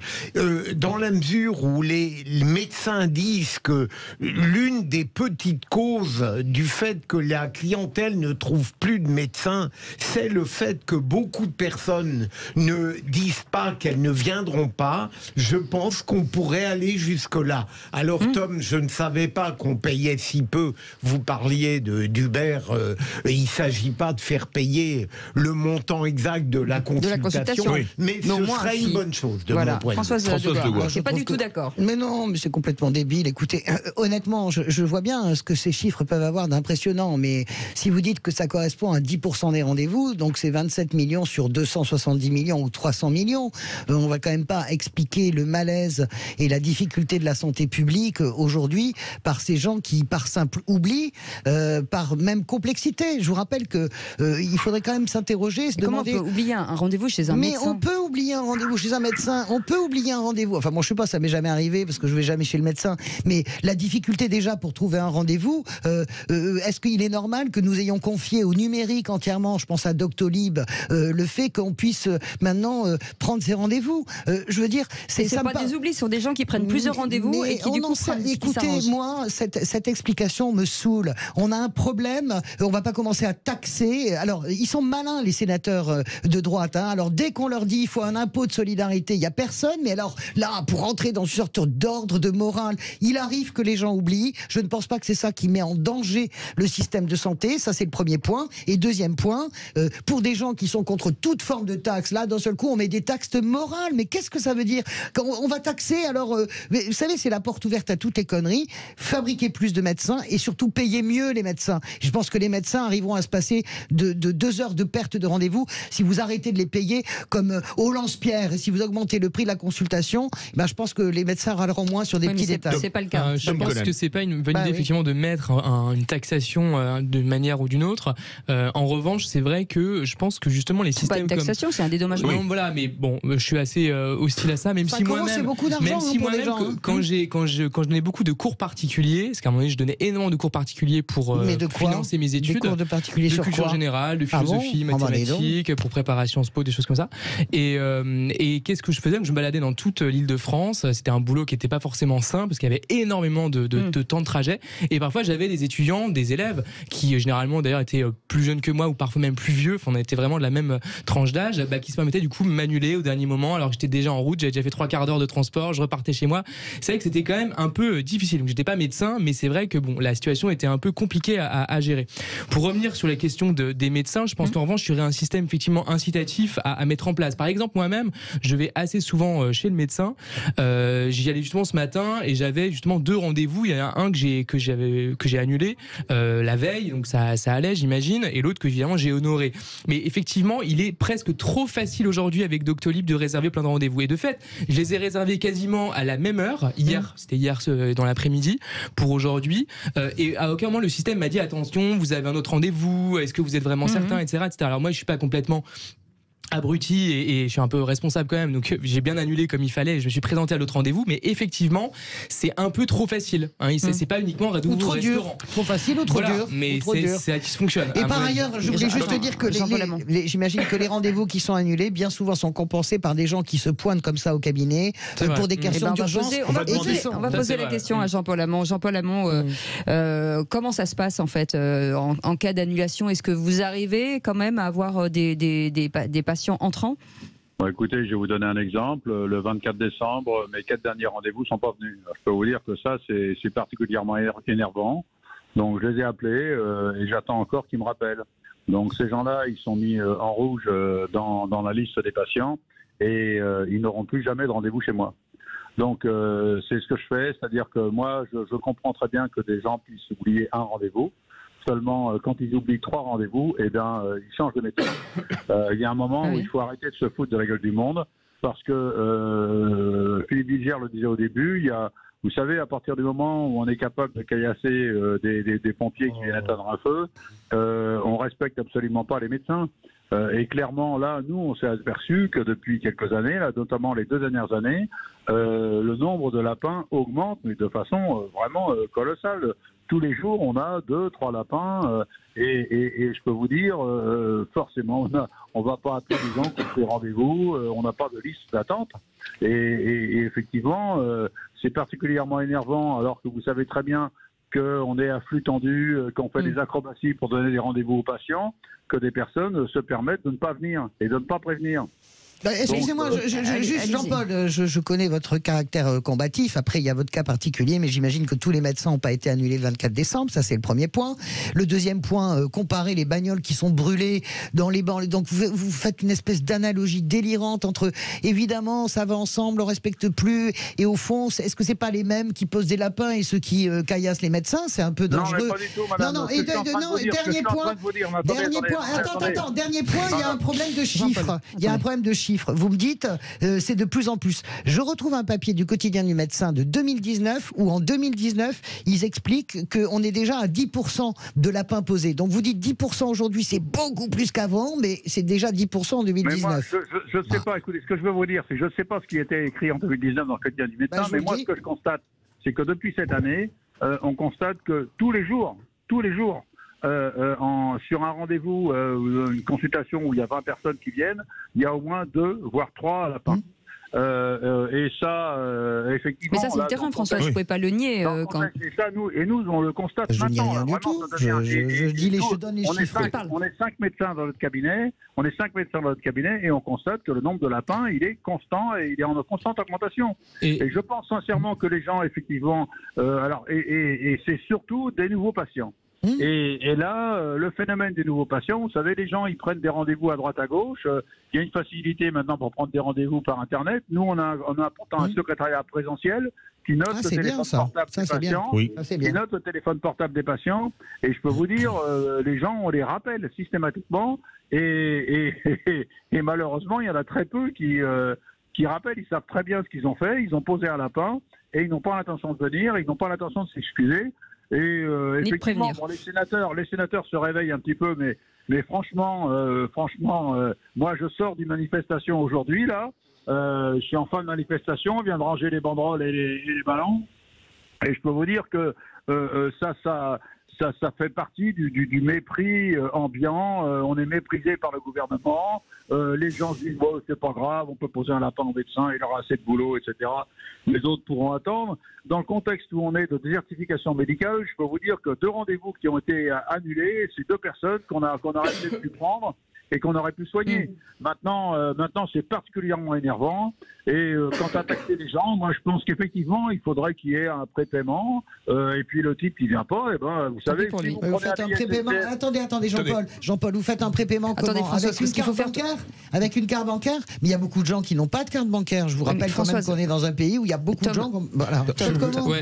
E: dans la mesure où les médecins disent que l'une des petites causes du fait que la clientèle ne trouve plus de médecins, c'est le fait que beaucoup de personnes ne disent pas qu'elles ne viendront pas. Je pense qu'on pourrait aller jusque-là. Alors Tom, je ne savais pas qu'on payait si peu. Vous parliez d'Uber. Il ne s'agit pas de faire payer le montant exact de la consultation, mais ce serait une bonne chose de mon point de vue.
B: Françoise Degouin, je suis pas du tout d'accord.
D: Mais non, mais c'est complètement débile. Écoutez, honnêtement, je vois bien ce que ces chiffres peuvent avoir d'impressionnant, mais si vous dites que ça correspond à 10% des rendez-vous, donc c'est 27 millions sur 270 millions ou 300 millions, on va quand même pas expliquer le malaise et la difficulté de la santé publique aujourd'hui par ces gens qui, par simple oubli, par même complexité. Je vous rappelle que il faudrait quand même s'interroger, se demander...
B: Comment on peut oublier un rendez-vous chez un médecin ?
D: Mais on peut oublier un rendez-vous chez un médecin, on peut oublier un rendez-vous. Enfin, moi, je sais pas, ça m'est jamais arrivé parce que je vais jamais chez le médecin. Mais la difficulté déjà pour trouver un rendez-vous, est-ce qu'il est normal que nous ayons confié au numérique entièrement, je pense à Doctolib, le fait qu'on puisse maintenant prendre ces rendez-vous. Je veux dire,
B: c'est pas des oublis, ce sont des gens qui prennent plusieurs rendez-vous et qui du coup prennent.
D: Écoutez, moi, cette explication me saoule. On a un problème, on va pas commencer à taxer. Alors, ils sont malins, les sénateurs de droite. Hein. Alors, dès qu'on leur dit il faut un impôt de solidarité, il y a personne. Mais alors, là, pour entrer dans une sorte d'ordre de morale, il arrive que les gens oublient. Je ne pense pas que c'est ça qui met en danger le système de santé. Ça, c'est le premier point. Et deuxième point, pour des gens qui sont contre toute forme de taxe, là, d'un seul coup, on met des taxes morales. Mais qu'est-ce que ça veut dire ? Quand on va taxer, alors, mais, vous savez, c'est la porte ouverte à toutes les conneries. Fabriquer plus de médecins et surtout payer mieux les médecins. Je pense que les médecins arriveront à se passer de 2 heures de perte de rendez-vous si vous arrêtez de les payer comme au lance-pierre et si vous augmentez le prix de la consultation. Ben, je pense que les médecins râleront moins sur des petits détails.
B: C'est pas le cas.
F: Je pense que c'est pas une bonne idée effectivement de mettre une taxation d'une manière ou d'une autre. En revanche, c'est vrai que je pense que justement les systèmes
B: pas une taxation, c'est un dédommagement.
F: Non, voilà, mais bon, je suis assez hostile à ça, même si moi-même,
D: c'est beaucoup d'argent pour les gens.
F: Quand je donnais beaucoup de cours particuliers, parce qu'à un moment donné, je donnais énormément de cours particuliers pour financer mes études.
D: Des cours de particuliers sur
F: culture
D: quoi ?
F: générale, de philosophie, mathématiques, pour préparation SPO, des choses comme ça. Et qu'est-ce que je faisais ? Je me baladais dans toute l'Île-de-France. C'était un boulot qui n'était pas forcément simple parce qu'il y avait énormément de temps de trajet. Et parfois, j'avais des étudiants, des élèves qui généralement d'ailleurs étaient plus jeunes que moi ou parfois même plus vieux. Enfin, on était vraiment de la même tranche d'âge, qui se permettaient du coup de m'annuler au dernier moment. Alors que j'étais déjà en route, j'avais déjà fait 3/4 d'heure de transport, je repartais chez moi. C'est vrai que c'était quand même un peu difficile. Donc, j'étais pas médecin, mais c'est vrai que bon, la situation était un peu compliquée à gérer. Pour revenir sur la question des médecins, je pense qu'en revanche, il y aurait un système effectivement incitatif à mettre en place. Par exemple, moi-même, je vais assez souvent chez le médecin. J'y allais justement ce matin et j'avais justement 2 rendez-vous. Il y en a un que j'ai annulé la veille, donc ça allait, j'imagine, et l'autre que évidemment j'ai honoré. Mais effectivement, il est presque trop facile aujourd'hui avec Doctolib de réserver plein de rendez-vous. Et de fait, je les ai réservés quasiment à la même heure hier. C'était hier dans l'après-midi pour aujourd'hui. Et à aucun moment le système m'a dit attention, vous avez un autre rendez-vous. Est-ce que vous êtes vraiment certain, etc., etc. Alors moi, je suis pas complètement abruti et je suis un peu responsable quand même, donc j'ai bien annulé comme il fallait, je me suis présenté à l'autre rendez-vous, mais effectivement c'est un peu trop facile, hein. C'est pas uniquement un rendez-vous au restaurant.
D: Trop facile ou trop dur,
F: mais c'est qui fonctionne.
D: Et par ailleurs, je voulais juste te dire que j'imagine que les rendez-vous qui sont annulés bien souvent sont compensés par des gens qui se pointent comme ça au cabinet pour des questions d'urgence.
B: On va poser la question à Jean-Paul Hamon. Jean-Paul Hamon, comment ça se passe en fait en cas d'annulation? Est-ce que vous arrivez quand même à avoir des patients entrants?
O: Bon, écoutez, je vais vous donner un exemple. Le 24 décembre, mes 4 derniers rendez-vous ne sont pas venus. Je peux vous dire que ça, c'est particulièrement énervant. Donc, je les ai appelés et j'attends encore qu'ils me rappellent. Donc, ces gens-là, ils sont mis en rouge dans la liste des patients et ils n'auront plus jamais de rendez-vous chez moi. Donc, c'est ce que je fais. C'est-à-dire que moi, je comprends très bien que des gens puissent oublier un rendez-vous. Seulement, quand ils oublient 3 rendez-vous, eh bien, ils changent de méthode. Il y a un moment où il faut arrêter de se foutre de la gueule du monde, parce que Philippe Bilger le disait au début, vous savez, à partir du moment où on est capable de caillasser des pompiers qui viennent éteindre un feu, on respecte absolument pas les médecins. Et clairement, là, nous, on s'est aperçu que depuis quelques années, là, notamment les 2 dernières années, le nombre de lapins augmente, mais de façon vraiment colossale. Tous les jours, on a 2-3 lapins et je peux vous dire, forcément, on va pas attendre les gens qui ont pris rendez-vous, on n'a pas de liste d'attente. Et effectivement, c'est particulièrement énervant alors que vous savez très bien qu'on est à flux tendu, qu'on fait des acrobaties pour donner des rendez-vous aux patients, que des personnes se permettent de ne pas venir et de ne pas prévenir.
D: Excusez-moi, juste Jean-Paul, je connais votre caractère combatif. Après, il y a votre cas particulier, mais j'imagine que tous les médecins n'ont pas été annulés le 24 décembre. Ça, c'est le premier point. Le deuxième point, comparer les bagnoles qui sont brûlées dans les bancs. Donc, vous faites une espèce d'analogie délirante entre, évidemment, ça va ensemble, on respecte plus. Et au fond, est-ce que c'est pas les mêmes qui posent des lapins et ceux qui caillassent les médecins? C'est un peu dangereux.
O: Non, mais pas du tout, madame.
D: Non, et dernier point. Attends, dernier point, il y a un problème de chiffres. Il y a un problème de chiffres. Vous me dites, c'est de plus en plus. Je retrouve un papier du quotidien du médecin de 2019 où en 2019, ils expliquent qu'on est déjà à 10% de lapins posés. Donc vous dites 10% aujourd'hui, c'est beaucoup plus qu'avant, mais c'est déjà 10% en 2019. Mais moi,
O: je ne sais pas, écoutez, ce que je veux vous dire, c'est que je ne sais pas ce qui était écrit en 2019 dans le quotidien du médecin, mais moi, ce que je constate, c'est que depuis cette année, on constate que tous les jours, sur un rendez-vous, une consultation où il y a 20 personnes qui viennent, il y a au moins 2, voire 3 lapins. Et ça, effectivement...
B: Mais ça, c'est le terrain, François, je ne pouvais pas le nier.
O: Et ça, nous, on le constate
D: maintenant. Je n'y rien du tout. Je donne les chiffres.
O: On est 5 médecins dans notre cabinet, et on constate que le nombre de lapins, il est constant, et il est en constante augmentation. Et je pense sincèrement que les gens, effectivement... et c'est surtout des nouveaux patients. Et là, le phénomène des nouveaux patients, vous savez, les gens, ils prennent des rendez-vous à droite à gauche. Il y a une facilité maintenant pour prendre des rendez-vous par Internet. Nous, on a pourtant un secrétariat présentiel qui note le téléphone portable des patients. Qui note le téléphone portable des patients. Et je peux vous dire, les gens, on les rappelle systématiquement. Et malheureusement, il y en a très peu qui rappellent. Ils savent très bien ce qu'ils ont fait. Ils ont posé un lapin et ils n'ont pas l'intention de venir. Ils n'ont pas l'intention de s'excuser. Et effectivement, bon, les sénateurs se réveillent un petit peu, mais franchement, moi je sors d'une manifestation aujourd'hui là. Je suis en fin de manifestation, on vient de ranger les banderoles et les ballons, et je peux vous dire que ça fait partie du mépris ambiant. On est méprisé par le gouvernement. Les gens se disent bon, c'est pas grave, on peut poser un lapin au médecin, il aura assez de boulot, etc. Les autres pourront attendre. Dans le contexte où on est de désertification médicale, je peux vous dire que 2 rendez-vous qui ont été annulés, c'est 2 personnes qu'on aurait pu prendre et qu'on aurait pu soigner. Maintenant, c'est particulièrement énervant. Et quand attaquer les gens, moi, je pense qu'effectivement, il faudrait qu'il y ait un prépaiement. Et puis le type, il vient pas. Et ben, vous savez, si vous
D: faites un prépaiement. Attendez, Jean-Paul, vous faites un prépaiement comment? Avec une carte bancaire? Avec une carte bancaire? Mais il y a beaucoup de gens qui n'ont pas de carte bancaire. Je vous rappelle quand même qu'on est dans un pays où il y a beaucoup de gens. Voilà.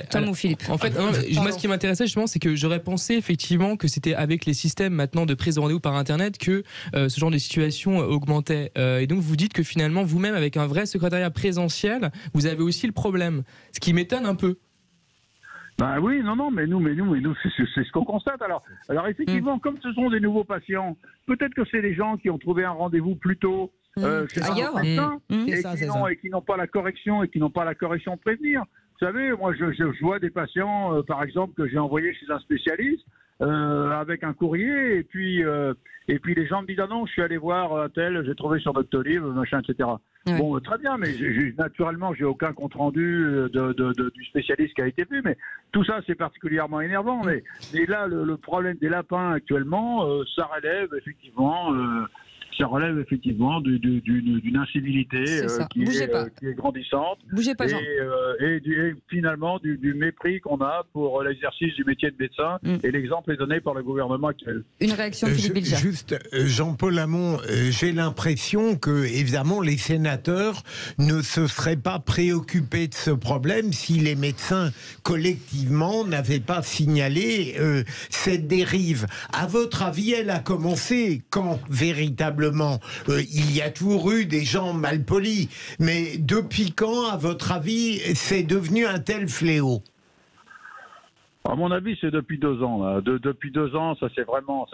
B: Tom ou Philippe?
F: En fait, moi, ce qui m'intéressait justement, c'est que j'aurais pensé effectivement que c'était avec les systèmes maintenant de prise de rendez-vous par Internet que ce genre de situation augmentait. Et donc vous dites que finalement, vous-même, avec un vrai secrétariat présentiel, vous avez aussi le problème. Ce qui m'étonne un peu.
O: Ben oui, mais nous, c'est ce qu'on constate. Alors effectivement, comme ce sont des nouveaux patients, peut-être que c'est des gens qui ont trouvé un rendez-vous plus tôt chez un médecin et qui n'ont pas la correction de prévenir. Vous savez, moi, je vois des patients, par exemple, que j'ai envoyés chez un spécialiste avec un courrier, et puis les gens me disent ah non, je suis allé voir un tel, j'ai trouvé sur Doctolib, machin, etc. Oui. Bon, très bien, mais naturellement, j'ai aucun compte rendu du spécialiste qui a été vu, mais tout ça, c'est particulièrement énervant. Mais là, le problème des lapins actuellement, ça relève effectivement d'une incivilité qui est grandissante.
B: Bougez pas, Jean.
O: Et finalement du mépris qu'on a pour l'exercice du métier de médecin, et l'exemple est donné par le gouvernement actuel.
B: Une réaction, Philippe Bilger.
E: Juste, Jean-Paul Hamon, j'ai l'impression que, évidemment, les sénateurs ne se seraient pas préoccupés de ce problème si les médecins, collectivement, n'avaient pas signalé cette dérive. À votre avis, elle a commencé quand, véritablement, il y a toujours eu des gens malpolis, mais depuis quand, à votre avis, c'est devenu un tel fléau?
O: À mon avis, c'est depuis 2 ans. Là. Depuis 2 ans, ça s'est vraiment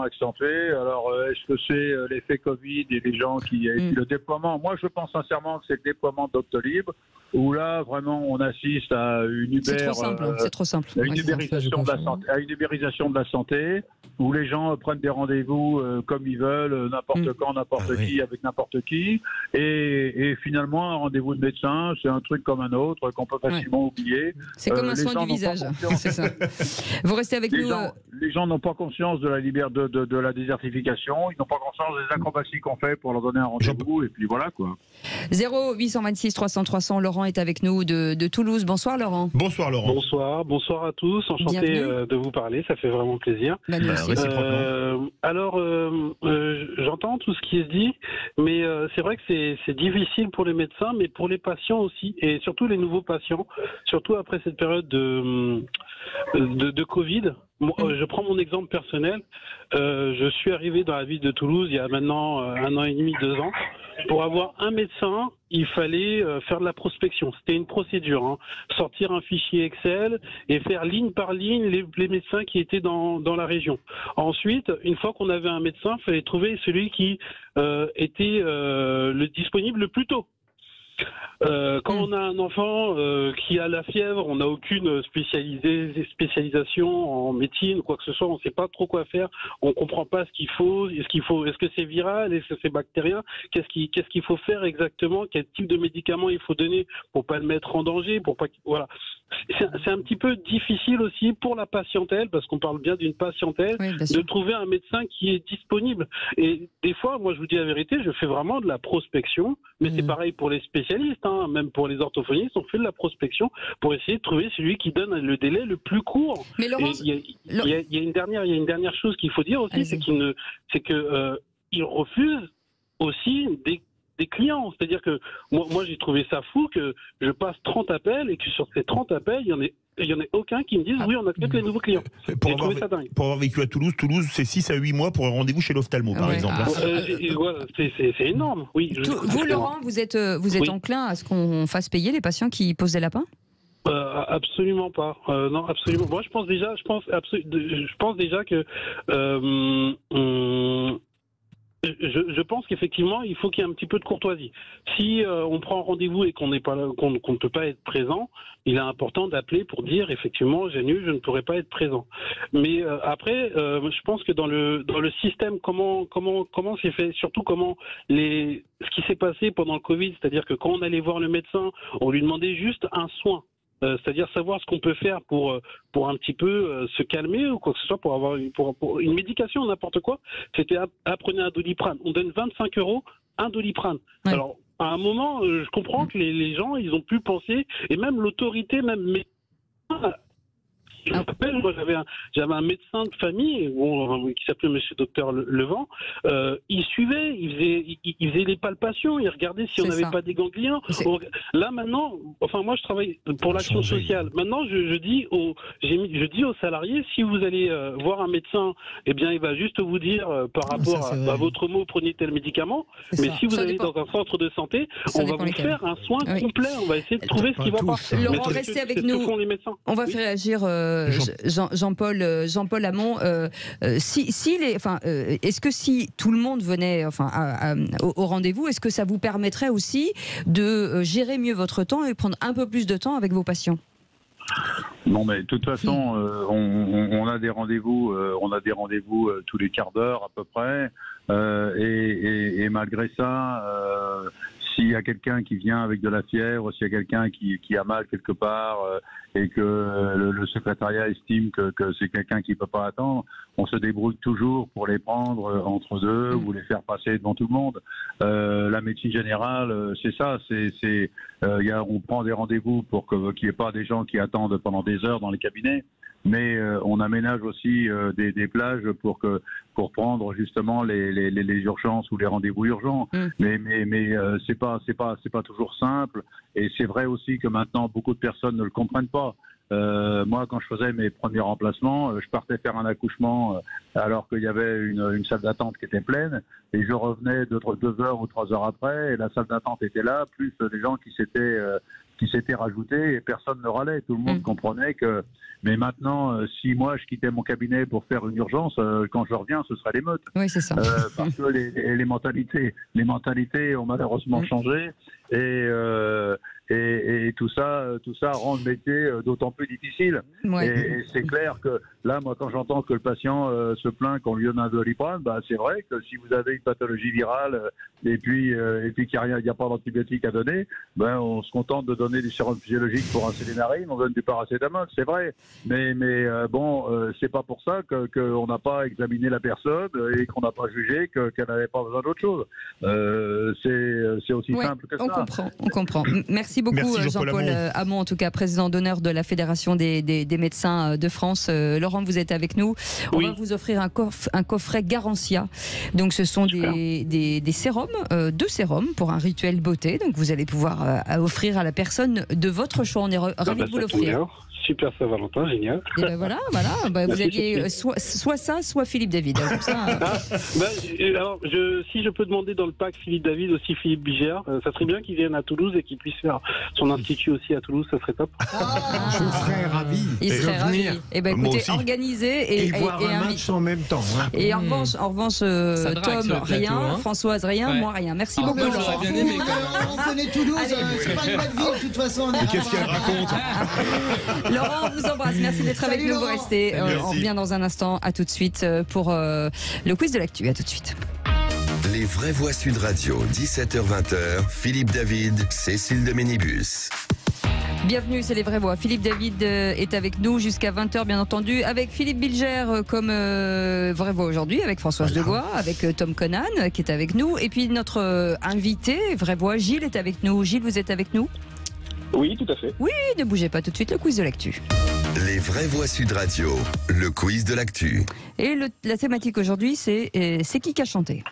O: accentué. Alors, est-ce que c'est l'effet Covid et les gens qui... Et puis le déploiement, moi, je pense sincèrement que c'est le déploiement de Doctolib, où là, vraiment, on assiste à une
B: c'est trop simple.
O: À une ubérisation de la santé, où les gens prennent des rendez-vous comme ils veulent, n'importe quand, n'importe qui, avec n'importe qui. Et finalement, un rendez-vous de médecin, c'est un truc comme un autre qu'on peut facilement oublier.
B: C'est comme un soin du visage. C'est ça. Vous restez avec nous.
O: Les gens n'ont pas conscience de la désertification, ils n'ont pas conscience des acrobaties qu'on fait pour leur donner un rendez-vous, et puis voilà quoi.
B: 0826 300 300, Laurent est avec nous de Toulouse. Bonsoir Laurent.
C: Bonsoir Laurent.
G: Bonsoir à tous, enchanté de vous parler, ça fait vraiment plaisir. Alors, j'entends tout ce qui se dit, mais c'est vrai que c'est difficile pour les médecins, mais pour les patients aussi, et surtout les nouveaux patients, surtout après cette période de Covid. Je prends mon exemple personnel. Je suis arrivé dans la ville de Toulouse il y a maintenant 1 an et demi, 2 ans. Pour avoir un médecin, il fallait faire de la prospection. C'était une procédure. Hein. Sortir un fichier Excel et faire ligne par ligne les médecins qui étaient dans la région. Ensuite, une fois qu'on avait un médecin, il fallait trouver celui qui était le disponible le plus tôt. Quand on a un enfant qui a la fièvre, on n'a aucune spécialisation en médecine ou quoi que ce soit, on ne sait pas trop quoi faire, on ne comprend pas ce qu'il faut, est-ce que c'est viral, est-ce que c'est bactérien, qu'est-ce qu'il faut faire exactement, quel type de médicament il faut donner pour pas le mettre en danger, voilà. C'est un petit peu difficile aussi pour la patientèle, parce qu'on parle bien d'une patientèle, de trouver un médecin qui est disponible. Et des fois, moi je vous dis la vérité, je fais vraiment de la prospection, mais c'est pareil pour les spécialistes, hein, même pour les orthophonistes, on fait de la prospection pour essayer de trouver celui qui donne le délai le plus court. Mais Laurent, il y a une dernière chose qu'il faut dire aussi, c'est qu'ils refusent aussi des clients. C'est-à-dire que moi j'ai trouvé ça fou que je passe 30 appels et que sur ces 30 appels, il y en a aucun qui me dise oui, on accepte les nouveaux clients. Pour
C: avoir vécu à Toulouse, c'est 6 à 8 mois pour un rendez-vous chez l'ophtalmo, par exemple.
G: Voilà, c'est énorme. Oui,
B: vous, Laurent, vous êtes enclin à ce qu'on fasse payer les patients qui posent des lapins ?
G: Absolument pas. Non, absolument. Moi, je pense déjà que je pense qu'effectivement, il faut qu'il y ait un petit peu de courtoisie. Si on prend rendez-vous et qu'on ne peut pas être présent, il est important d'appeler pour dire effectivement j'annule, je ne pourrai pas être présent. Mais après, je pense que dans le système, comment c'est fait, surtout ce qui s'est passé pendant le Covid, c'est-à-dire que quand on allait voir le médecin, on lui demandait juste un soin. C'est-à-dire savoir ce qu'on peut faire pour un petit peu se calmer ou quoi que ce soit, pour avoir pour une médication, n'importe quoi. C'était apprenez un Doliprane. On donne 25 € un Doliprane. Ouais. Alors, à un moment, je comprends que les gens, ils ont pu penser, et même l'autorité, je me rappelle, moi j'avais un médecin de famille qui s'appelait Monsieur Docteur Levent. Il suivait, il faisait les palpations, il regardait si on n'avait pas des ganglions. Là maintenant, enfin moi je travaille pour l'action sociale. Maintenant je dis aux salariés, si vous allez voir un médecin, eh bien il va juste vous dire par rapport à votre mot, prenez tel médicament. Mais si vous allez dans un centre de santé, on va vous faire un soin complet. On va essayer de trouver ce qui va pas.
B: Laurent, restez avec nous. On va faire réagir Jean-Paul Hamon. Est-ce que si tout le monde venait au rendez-vous, est-ce que ça vous permettrait aussi de gérer mieux votre temps et prendre un peu plus de temps avec vos patients ?
O: Non, mais de toute façon, on a des rendez-vous, tous les quarts d'heure à peu près, et malgré ça, s'il y a quelqu'un qui vient avec de la fièvre, s'il y a quelqu'un qui a mal quelque part et que le secrétariat estime que c'est quelqu'un qui ne peut pas attendre, on se débrouille toujours pour les prendre entre deux ou les faire passer devant tout le monde. La médecine générale, c'est ça. On prend des rendez-vous pour qu'il n'y ait pas des gens qui attendent pendant des heures dans les cabinets. Mais on aménage aussi des plages pour prendre justement les urgences ou les rendez-vous urgents. Mais c'est pas toujours simple. Et c'est vrai aussi que maintenant beaucoup de personnes ne le comprennent pas. Moi, quand je faisais mes premiers remplacements, je partais faire un accouchement alors qu'il y avait une salle d'attente qui était pleine, et je revenais 2 heures ou 3 heures après, et la salle d'attente était là, plus les gens qui s'étaient rajoutés, et personne ne râlait. Tout le monde comprenait que. Mais maintenant, si moi je quittais mon cabinet pour faire une urgence, quand je reviens, ce sera l'émeute.
B: Oui, c'est ça.
O: Parce que les mentalités ont malheureusement changé, et et tout ça rend le métier d'autant plus difficile.
B: Ouais.
O: Et c'est clair que là, moi, quand j'entends que le patient se plaint qu'on lui donne un Doliprane, c'est vrai que si vous avez une pathologie virale et puis qu'il n'y a pas d'antibiotique à donner, on se contente de donner du sérum physiologique pour un sélénarine, on donne du paracétamol, c'est vrai. Mais c'est pas pour ça qu'on n'a pas examiné la personne et qu'on n'a pas jugé qu'elle n'avait pas besoin d'autre chose. C'est aussi simple que ça.
B: On comprend. Merci beaucoup, Jean-Paul Hamon, en tout cas président d'honneur de la Fédération des médecins de France. Laurent, vous êtes avec nous. On va vous offrir un coffret Garantia. Donc ce sont des sérums, 2 sérums pour un rituel beauté. Donc vous allez pouvoir offrir à la personne de votre choix. On est ravis de vous l'offrir.
G: Super Saint-Valentin, génial.
B: Et voilà. Vous aviez soit ça, soit Philippe David. Comme ça,
G: alors, si je peux demander dans le pack Philippe David, aussi Philippe Bilger, ça serait bien qu'il vienne à Toulouse et qu'il puisse faire son institut aussi à Toulouse, ça serait top.
E: Je serais ravi.
B: Il serait ravi. Écoutez, organisé
E: et voir un match en même temps. Hein.
B: Et en revanche, Tom, rien, Françoise, rien, moi, rien. Merci beaucoup, Laurent.
D: On connaît Toulouse, c'est pas une belle ville, de toute façon.
C: Mais qu'est-ce qu'elle raconte?
B: Laurent, on vous embrasse. Merci d'être avec nous. Vous restez. On revient dans un instant. À tout de suite pour le quiz de l'actu. À tout de suite.
A: Les vraies voix Sud Radio, 17h-20h. Philippe David, Cécile de Ménibus.
B: Bienvenue, c'est les vraies voix. Philippe David est avec nous jusqu'à 20h, bien entendu, avec Philippe Bilger comme vraie voix aujourd'hui, avec Françoise Degois, avec Tom Conan qui est avec nous, et puis notre invité, vraie voix, Gilles est avec nous. Gilles, vous êtes avec nous?
G: Oui, tout à fait.
B: Oui, ne bougez pas, tout de suite, le quiz de l'actu.
A: Les vraies voix Sud Radio, le quiz de l'actu.
B: Et la thématique aujourd'hui, c'est qui a chanté?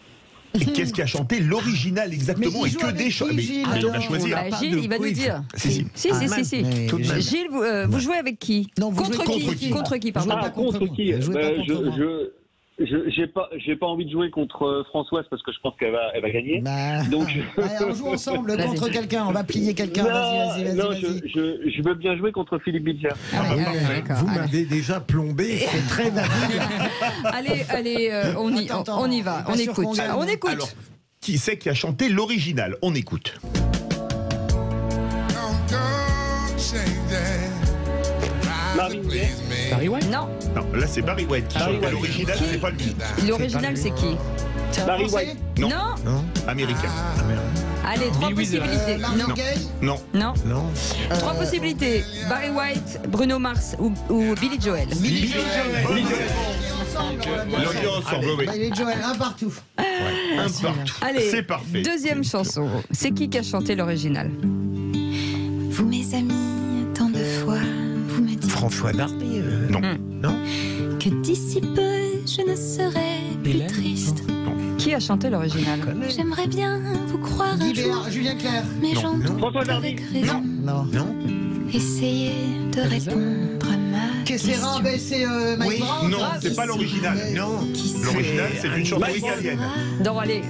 C: Et qu'est-ce qui a chanté l'original exactement? Et que des choses.
B: Gilles, il va nous dire. Si. Gilles, vous jouez avec qui? Contre qui, pardon.
G: Contre qui? J'ai pas envie de jouer contre Françoise parce que je pense qu'elle va gagner. Donc
D: on joue ensemble contre quelqu'un, on va plier quelqu'un. Vas-y.
G: Je veux bien jouer contre Philippe Bilger.
E: Vous m'avez déjà plombé, c'est très navire.
B: Allez, on y va, on écoute.
C: Alors, qui c'est qui a chanté l'original? On écoute.
F: Barry White?
B: Non,
C: là c'est Barry White qui chante. L'original, c'est pas lui.
B: L'original, c'est qui?
G: Barry White.
C: Non. Américain.
B: Allez, 3 possibilités.
C: Non.
B: 3 possibilités. Barry White, Bruno Mars ou Billy Joel.
C: Billy Joel.
D: Billy Joel, un partout.
C: Un partout.
B: Allez,
C: c'est parfait.
B: Deuxième chanson. C'est qui a chanté l'original?
P: Vous, mes amis, tant de fois, vous me dites
E: François Darby.
C: Non.
P: que d'ici peu, je ne serai plus triste.
B: Qui a chanté l'original?
P: J'aimerais bien vous croire un jour,
D: Julien Clerc.
P: mais j'entends avec raison.
E: Non.
P: Essayez de répondre à ma
D: Kessera, c'est Mike Brown.
C: Non, c'est pas l'original.
E: Non.
C: L'original, c'est une chanson italienne.
B: Non, allez.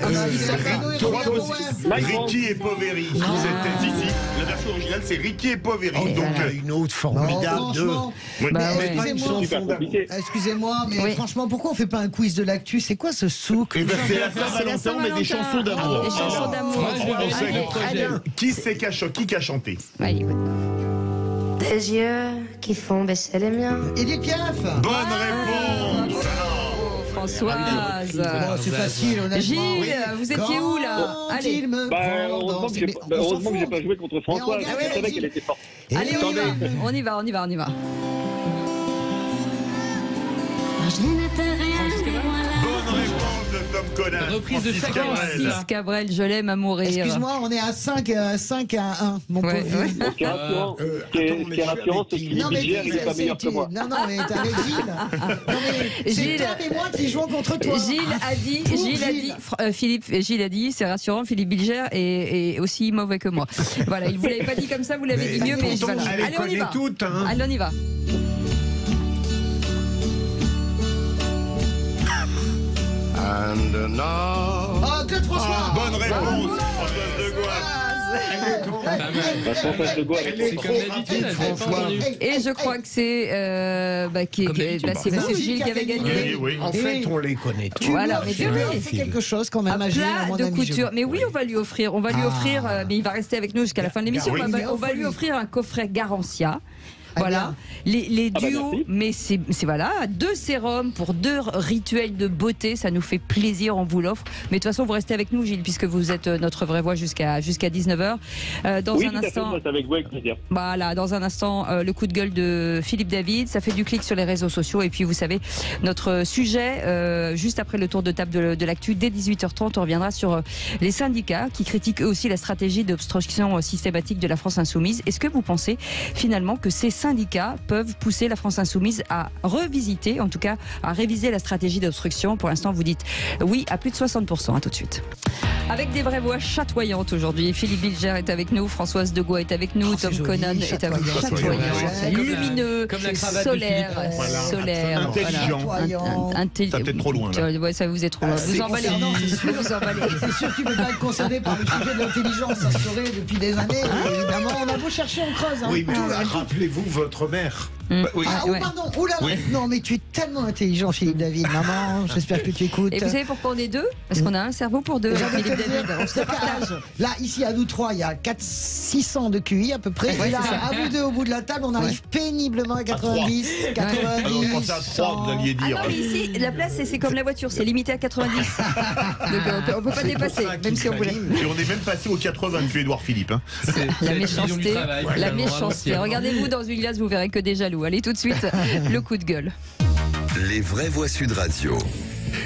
C: Ricky et Poveri. C'était ici. La version originale, c'est Ricky et Poveri.
E: Donc une autre formidable
D: Excusez-moi, mais franchement, pourquoi on fait pas un quiz de l'actu? C'est quoi ce souk?
C: C'est la Saint-Valentin, mais des chansons d'amour.
B: Des chansons d'amour.
C: Qui a chanté?
Q: Des yeux qui font baisser les miens.
D: Edith Piaf.
C: Bonne réponse.
B: Françoise.
D: C'est facile, honnêtement.
B: Gilles, vous étiez où là? Allez.
G: Heureusement que j'ai pas joué contre Françoise. Je savais qu'elle était forte.
B: Allez, on y va.
C: Bonne réponse de Tom Conan.
F: Reprise de
B: Francis Cabrel, je l'aime à mourir.
D: Excuse-moi, on est à 5 à 1, mon pauvre.
G: Ce qui est rassurant, c'est que Philippe Bilger, il est pas meilleur que moi.
D: Non, mais t'es avec Gilles. C'est toi et moi qui jouons contre toi.
B: Gilles a dit, c'est rassurant, Philippe Bilger est aussi mauvais que moi. Voilà, il vous l'avait pas dit comme ça, vous l'avez dit mieux, mais voilà. Allez, on y va. Allez, on y va.
A: And now...
D: Claude François.
C: Bonne réponse, Françoise Degois.
B: Et je crois que c'est Monsieur Gilles qui avait gagné.
E: En fait, on les connaît tous.
B: Voilà, mais
D: tu lui as fait quelque chose quand même à Gilles, à mon
B: de
D: ami
B: couture. Mais oui, on va lui offrir, mais il va rester avec nous jusqu'à la fin de l'émission. On va lui offrir un coffret Garantia. Voilà, les duos, mais c'est voilà, 2 sérums pour 2 rituels de beauté, ça nous fait plaisir, on vous l'offre. Mais de toute façon, vous restez avec nous, Gilles, puisque vous êtes notre vraie voix jusqu'à 19h. Dans un instant,
G: avec vous, avec plaisir.
B: Voilà, dans un instant, le coup de gueule de Philippe David, ça fait du clic sur les réseaux sociaux. Et puis, vous savez, notre sujet, juste après le tour de table de l'actu, dès 18h30, on reviendra sur les syndicats qui critiquent eux aussi la stratégie d'obstruction systématique de la France Insoumise. Est-ce que vous pensez finalement que ces syndicats peuvent pousser la France Insoumise à revisiter, en tout cas à réviser la stratégie d'obstruction? Pour l'instant, vous dites oui à plus de 60%. À tout de suite. Avec des vraies voix chatoyantes aujourd'hui. Philippe Bilger est avec nous, Françoise Degois est avec nous, Tom Conan est avec nous. Chatoyant, lumineux, solaire,
C: intelligent.
B: Intelligent.
C: Ça peut-être trop loin.
B: Ouais, ça vous est trop loin. Vous emballez.
D: C'est sûr qu'il ne peut pas être concerné par le sujet de l'intelligence instauré depuis des années. Évidemment, on a beau chercher, on creuse.
E: Oui, mais rappelez-vous votre mère.
C: Oui.
D: Pardon, oula, non mais tu es tellement intelligent, Philippe David. Maman, j'espère que tu écoutes.
B: Et vous savez pourquoi on est 2? Parce qu'on a un cerveau pour 2. Philippe David, on se partage.
D: Là, ici, à nous 3, il y a 600 de QI à peu près. Et là, à vous 2 au bout de la table, on arrive péniblement à 90. 90.
C: Alors, on pensait à 3, vous alliez dire.
B: Ah non, mais ici, la place, c'est comme la voiture, c'est limité à 90. Donc on peut pas dépasser, même si on voulait.
C: Et on est même passé aux 80 depuis Édouard Philippe. Hein.
B: La méchanceté. La méchanceté. Regardez-vous dans une glace, vous verrez que des jaloux. Allez, tout de suite, le coup de gueule.
A: Les vraies voix Sud Radio.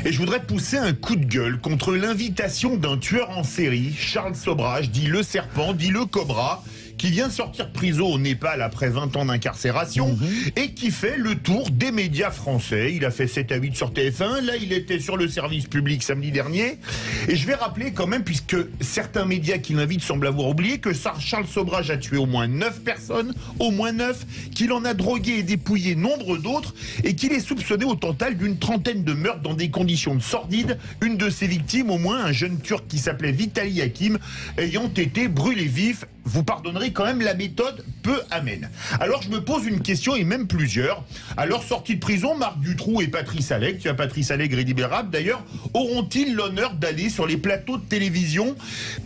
C: Et je voudrais pousser un coup de gueule contre l'invitation d'un tueur en série, Charles Sobrage, dit le serpent, dit le cobra, qui vient de sortir de prison au Népal après 20 ans d'incarcération et qui fait le tour des médias français. Il a fait 7 à 8 sur TF1, là il était sur le service public samedi dernier. Et je vais rappeler quand même, puisque certains médias qui l'invitent semblent avoir oublié, que Charles Sobrage a tué au moins 9 personnes, au moins 9, qu'il en a drogué et dépouillé nombre d'autres, et qu'il est soupçonné au total d'une trentaine de meurtres dans des conditions sordides. Une de ses victimes, au moins un jeune Turc qui s'appelait Vitali Hakim, ayant été brûlé vif. Vous pardonnerez quand même, la méthode peu amène. Alors je me pose une question, et même plusieurs. À leur sortie de prison, Marc Dutroux et Patrice Allègre, tu as Patrice Allègre et Libérable d'ailleurs, auront-ils l'honneur d'aller sur les plateaux de télévision?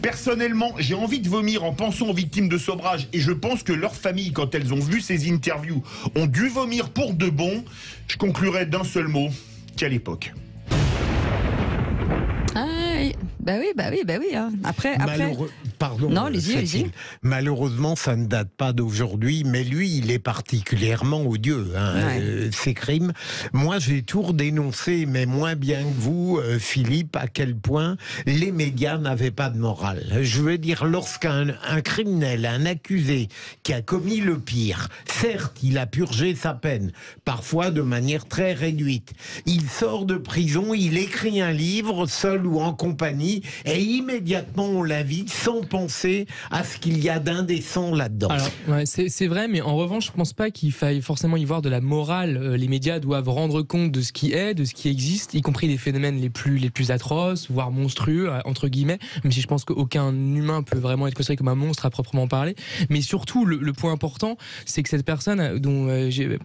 C: Personnellement, j'ai envie de vomir en pensant aux victimes de Sobrage, et je pense que leurs familles, quand elles ont vu ces interviews, ont dû vomir pour de bon. Je conclurai d'un seul mot: quelle époque.
B: Bah oui. Hein. Après.
E: Pardon.
B: Non, allez-y.
E: Malheureusement, ça ne date pas d'aujourd'hui, mais lui, il est particulièrement odieux, ses crimes. Moi, j'ai toujours dénoncé, mais moins bien que vous, Philippe, à quel point les médias n'avaient pas de morale. Je veux dire, lorsqu'un criminel, un accusé qui a commis le pire, certes, il a purgé sa peine, parfois de manière très réduite. Il sort de prison, il écrit un livre, seul ou en compagnie, et immédiatement on l'invite sans penser à ce qu'il y a d'indécent là-dedans.
F: Alors, c'est vrai, mais en revanche, je pense pas qu'il faille forcément y voir de la morale. Les médias doivent rendre compte de ce qui est, de ce qui existe, y compris des phénomènes les plus atroces, voire monstrueux, entre guillemets, même si je pense qu'aucun humain peut vraiment être considéré comme un monstre à proprement parler. Mais surtout, le point important, c'est que cette personne,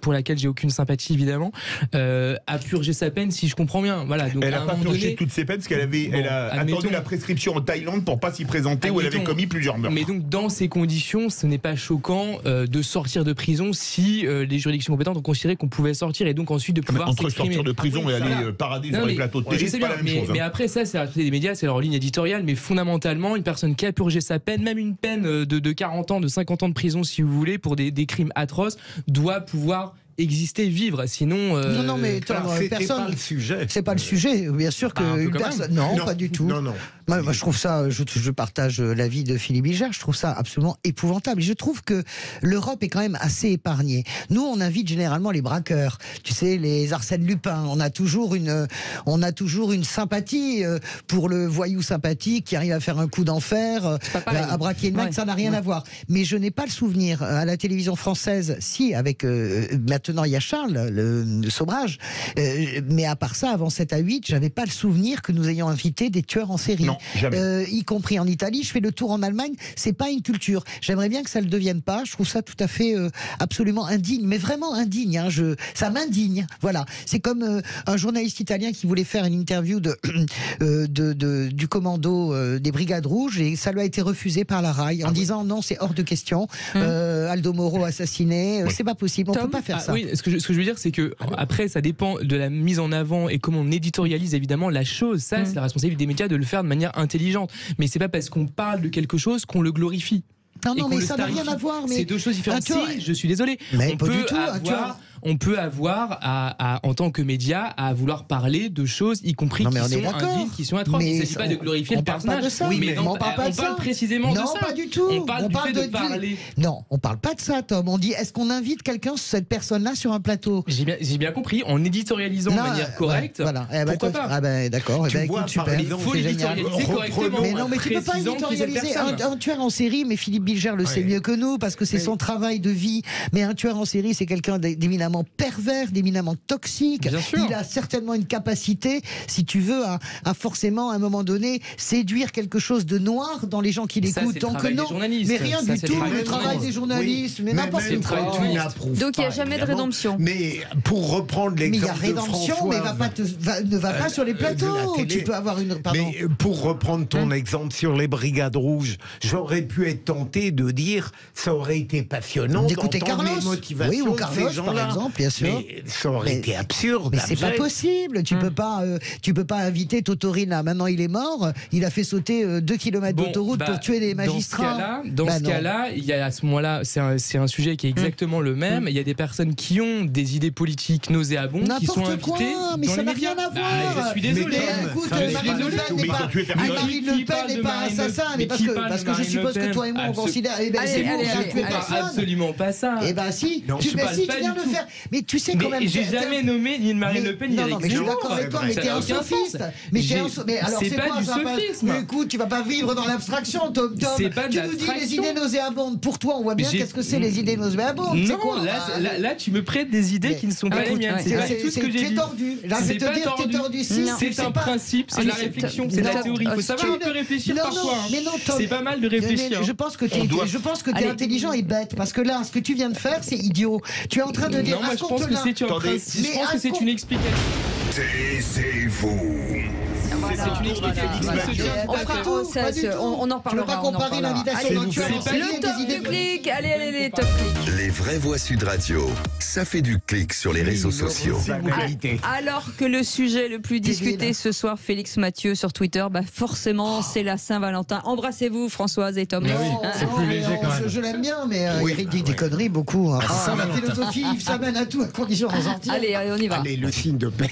F: pour laquelle j'ai aucune sympathie évidemment, a purgé sa peine, si je comprends bien. Voilà, donc,
C: elle n'a pas purgé toutes ses peines, parce qu'elle a attendu la prescription en Thaïlande pour pas s'y présenter, où elle avait commis plusieurs meurtres.
F: Mais donc dans ces conditions, ce n'est pas choquant de sortir de prison si les juridictions compétentes ont considéré qu'on pouvait sortir, et donc ensuite de pouvoir
C: entre sortir de prison et aller parader sur les plateaux de télé, c'est pas la même chose.
F: Mais après ça, c'est la responsabilité des médias, c'est leur ligne éditoriale, mais fondamentalement, une personne qui a purgé sa peine, même une peine de 40 ans, de 50 ans de prison si vous voulez, pour des crimes atroces, doit pouvoir exister, vivre, sinon
D: non mais personne,
E: pas le sujet.
D: C'est pas le sujet, bien sûr que une personne non, pas du tout.
E: Non.
D: Moi je trouve ça, je partage l'avis de Philippe Bilger, je trouve ça absolument épouvantable. Je trouve que l'Europe est quand même assez épargnée. Nous on invite généralement les braqueurs, tu sais, les Arsène Lupin, on a toujours une sympathie pour le voyou sympathique qui arrive à faire un coup d'enfer, à braquer une main, ça n'a rien à voir. Mais je n'ai pas le souvenir à la télévision française, si avec maintenant il y a Charles, le Sobrage, mais à part ça, avant 7 à 8, j'avais pas le souvenir que nous ayons invité des tueurs en série.
C: Non, jamais.
D: Y compris en Italie. Je fais le tour en Allemagne. C'est pas une culture. J'aimerais bien que ça le devienne pas. Je trouve ça tout à fait absolument indigne, mais vraiment indigne. Hein. Ça m'indigne. Voilà. C'est comme un journaliste italien qui voulait faire une interview du commando des Brigades Rouges et ça lui a été refusé par la RAI en disant non, c'est hors de question. Aldo Moro assassiné, c'est pas possible. On peut pas faire ça.
F: Oui, ce que je veux dire, c'est que après, ça dépend de la mise en avant et comment on éditorialise évidemment la chose. Ça, c'est la responsabilité des médias de le faire de manière intelligente. Mais c'est pas parce qu'on parle de quelque chose qu'on le glorifie.
D: Non, mais ça n'a rien à voir.
F: C'est deux choses différentes. Si, je suis désolé.
D: Mais
F: on peut avoir, en tant que média, à vouloir parler de choses, y compris qui sont indignes, qui sont atroces. Il ne s'agit pas de glorifier le personnage.
D: On parle
F: précisément de ça.
D: Non, pas du tout.
F: On parle du fait de parler.
D: Non, on parle pas de ça, Tom. On dit, est-ce qu'on invite cette personne-là sur un plateau ?
F: J'ai bien compris. En éditorialisant de manière correcte.
D: Voilà.
F: Pourquoi pas ?
D: Ah ben d'accord. Écoute, super.
F: Il faut l'éditorialiser correctement.
D: Mais non, mais tu peux pas éditorialiser un tueur en série. Mais Philippe Bilger le sait mieux que nous parce que c'est son travail de vie. Mais un tueur en série, c'est quelqu'un d'éminemment pervers, d'éminemment toxique. Il a certainement une capacité, si tu veux, à forcément, à un moment donné, séduire quelque chose de noir dans les gens qui l'écoutent. Donc non, mais rien du tout. Le travail des journalistes, mais n'importe quoi.
B: Donc il n'y a jamais de rédemption.
E: Mais pour reprendre l'exemple de François...
D: Mais ne va pas sur les plateaux. Tu peux avoir une...
E: Mais pour reprendre ton exemple sur les Brigades Rouges, j'aurais pu être tenté de dire ça aurait été passionnant
D: d'écouter Carlos,
E: les motivations
D: ou Carlos,
E: de ces gens-là.
D: Par exemple, bien sûr.
E: Mais ça aurait été absurde.
D: Mais c'est pas possible. Tu peux pas inviter Totorine là. Maintenant, il est mort. Il a fait sauter 2 km d'autoroute pour tuer des magistrats.
F: Dans ce cas-là, il y a à ce moment-là, c'est un sujet qui est exactement le même. Il y a des personnes qui ont des idées politiques nauséabondes qui sont invitées
D: mais
F: dans
D: ça
F: les
D: n'a
F: médias.
D: rien à voir.
F: Je suis désolé.
D: Écoute, Marine Le Pen n'est pas assassin, parce que je suppose que toi et moi on considère.
F: Absolument pas ça.
D: Eh ben si, tu viens de le faire. Mais tu sais quand même.
F: J'ai jamais nommé ni Marine Le Pen ni Éric Zemmour.
D: Mais je suis d'accord avec toi, mais t'es un sophiste. Mais alors c'est
F: pas
D: quoi
F: du
D: ça?
F: sophisme.
D: Écoute, tu vas pas vivre dans l'abstraction, Tom.
F: C'est pas de
D: tu nous dis les idées nauséabondes. Pour toi, on voit bien qu'est-ce que c'est les idées nauséabondes.
F: Non, là tu me prêtes des idées qui ne sont pas les miennes. C'est pas tout ce que j'ai dit.
D: Tordu. Là, je vais te dire que t'es tordu.
F: C'est un principe, c'est de la réflexion, c'est de la théorie. Il faut savoir un peu réflexiir parfois. C'est pas mal de réfléchir.
D: Je pense que t'es intelligent et bête, parce que là, ce que tu viens de faire, c'est idiot. Tu es en train de dire.
F: Non, moi je pense que c'est une explication.
A: Taisez-vous.
F: C'est une explication.
B: On en reparlera.
D: Tu veux pas comparer l'invitation d'un tueur en série
B: le top du clic. Allez, top clic.
A: Les vraies voix Sud Radio, ça fait du clic sur les réseaux sociaux.
B: Alors que le sujet le plus discuté ce soir, Félix Mathieu sur Twitter, forcément, c'est la Saint-Valentin. Embrassez-vous, Françoise et Tom.
E: C'est plus léger quand même.
D: Je l'aime bien, mais Eric dit des conneries beaucoup. La philosophie, ça mène à tout, à condition d'en sortir.
B: Allez, on y va.
E: Allez, le signe de paix.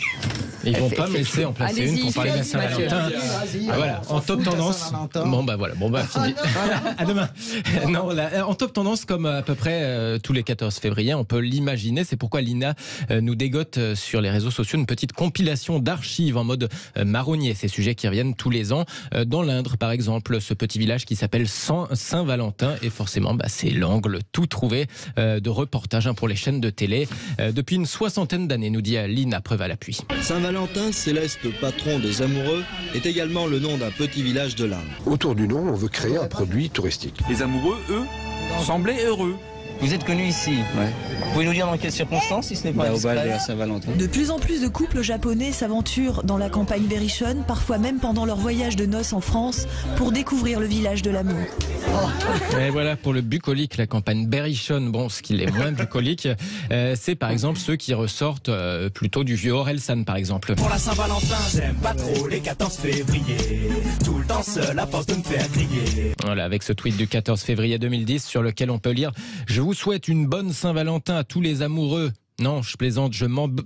H: Ils vont pas me laisser en placer une pour parler de la Saint-Valentin. Voilà, en top tendance. Fini. À demain. Non, en top tendance, comme à peu près tous les 14 février, on peut l'imaginer. C'est pourquoi Lina nous dégote sur les réseaux sociaux une petite compilation d'archives en mode marronnier. Ces sujets qui reviennent tous les ans. Dans l'Indre, par exemple, ce petit village qui s'appelle Saint-Valentin. Et forcément, c'est l'angle tout trouvé de reportage pour les chaînes de télé. Depuis une 60aine d'années, nous dit Lina, preuve à l'appui.
R: Saint-Valentin, céleste patron des amoureux, est également le nom d'un petit village de l'Indre.
S: Autour du nom, on veut créer un produit touristique.
T: Les amoureux, eux, semblaient heureux.
U: Vous êtes connu ici.
R: Ouais.
U: Vous pouvez nous dire dans quelles circonstances, si ce n'est pas
R: au bal de la Saint-Valentin.
V: De plus en plus de couples japonais s'aventurent dans la campagne berrichonne, parfois même pendant leur voyage de noces en France, pour découvrir le village de l'amour.
H: Et voilà pour le bucolique, la campagne berrichonne. Bon, ce qui est moins bucolique, c'est par exemple ceux qui ressortent plutôt du vieux Orelsan, par exemple.
W: Pour la Saint-Valentin, j'aime pas trop les 14 février. Tout le temps seul à force de me faire crier.
H: Voilà, avec ce tweet du 14 février 2010 sur lequel on peut lire « Je vous souhaite une bonne Saint-Valentin à tous les amoureux. Non, je plaisante, je m'en de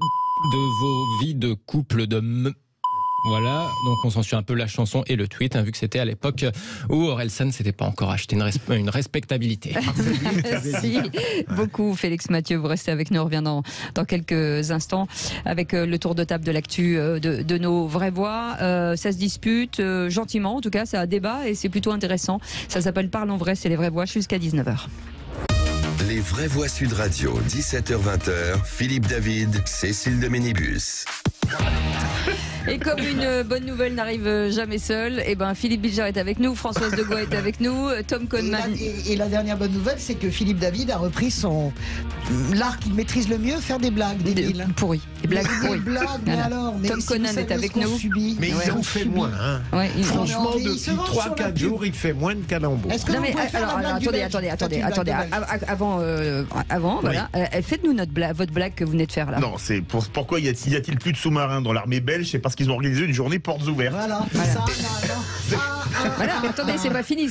H: vos vies de couple de me... » Voilà, donc on s'en suit un peu la chanson et le tweet, vu que c'était à l'époque où Orelsan s'était pas encore acheté une respectabilité.
B: Merci beaucoup Félix Mathieu, vous restez avec nous, on revient dans quelques instants avec le tour de table de l'actu de nos vraies voix. Ça se dispute gentiment, en tout cas ça a débat et c'est plutôt intéressant. Ça s'appelle Parlons vrai, c'est les vraies voix jusqu'à 19h.
A: Les vraies voix Sud Radio, 17h-20h, Philippe David, Cécile de Ménibus.
B: Et comme une bonne nouvelle n'arrive jamais seule, et ben Philippe Bilger est avec nous, Françoise Degois est avec nous, Tom Conman.
D: Et la dernière bonne nouvelle, c'est que Philippe David a repris l'art qu'il maîtrise le mieux, faire des blagues, des
B: pourries. Des blagues pourries.
D: Des blagues, mais alors,
B: Tom Conman est avec nous.
E: Mais il en fait moins. Hein.
B: Ouais,
E: franchement, depuis 3-4 jours, il fait moins de calembours.
B: Non mais alors, attendez. Avant, voilà. Faites-nous votre blague que vous venez de faire là.
C: Non, c'est pourquoi y a-t-il plus de sous-marins dans l'armée belge? C'est parce qu'ils ont organisé une journée portes ouvertes.
D: Voilà.
B: Voilà, attendez, c'est pas fini.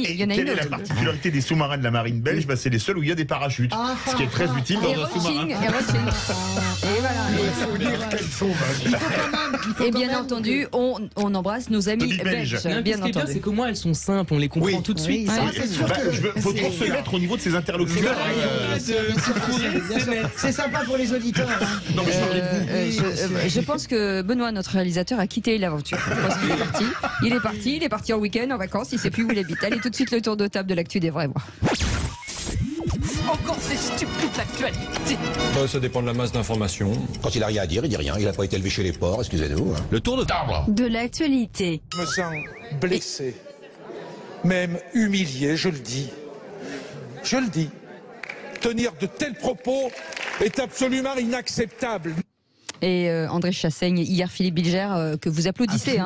B: Il y en a une
C: autre. Quelle est la particularité des sous-marins de la marine belge? C'est les seuls où il y a des parachutes. Ce qui est très utile dans un sous-marin.
B: Et voilà. Et bien entendu, on embrasse nos amis belges.
F: Ce qui est bien, c'est qu'au moins elles sont simples, on les comprend tout de suite.
C: Il faut toujours se mettre au niveau de ses interlocuteurs.
D: C'est sympa pour les auditeurs.
C: Non, mais
B: je pense que Benoît, notre réalisateur, a quitté l'aventure. Il est parti en week-end, en vacances, il sait plus où il habite. Allez, tout de suite le tour de table de l'actu des vrais voix.
W: Encore ces stupides actualités.
I: Ça dépend de la masse d'informations.
S: Quand il a rien à dire, il dit rien. Il n'a pas été élevé chez les porcs, excusez-nous.
I: Le tour de table.
J: De l'actualité.
K: Je me sens blessé, même humilié, je le dis. Je le dis. Tenir de tels propos est absolument inacceptable.
B: Et André Chassaigne, hier Philippe Bilger, que vous applaudissez.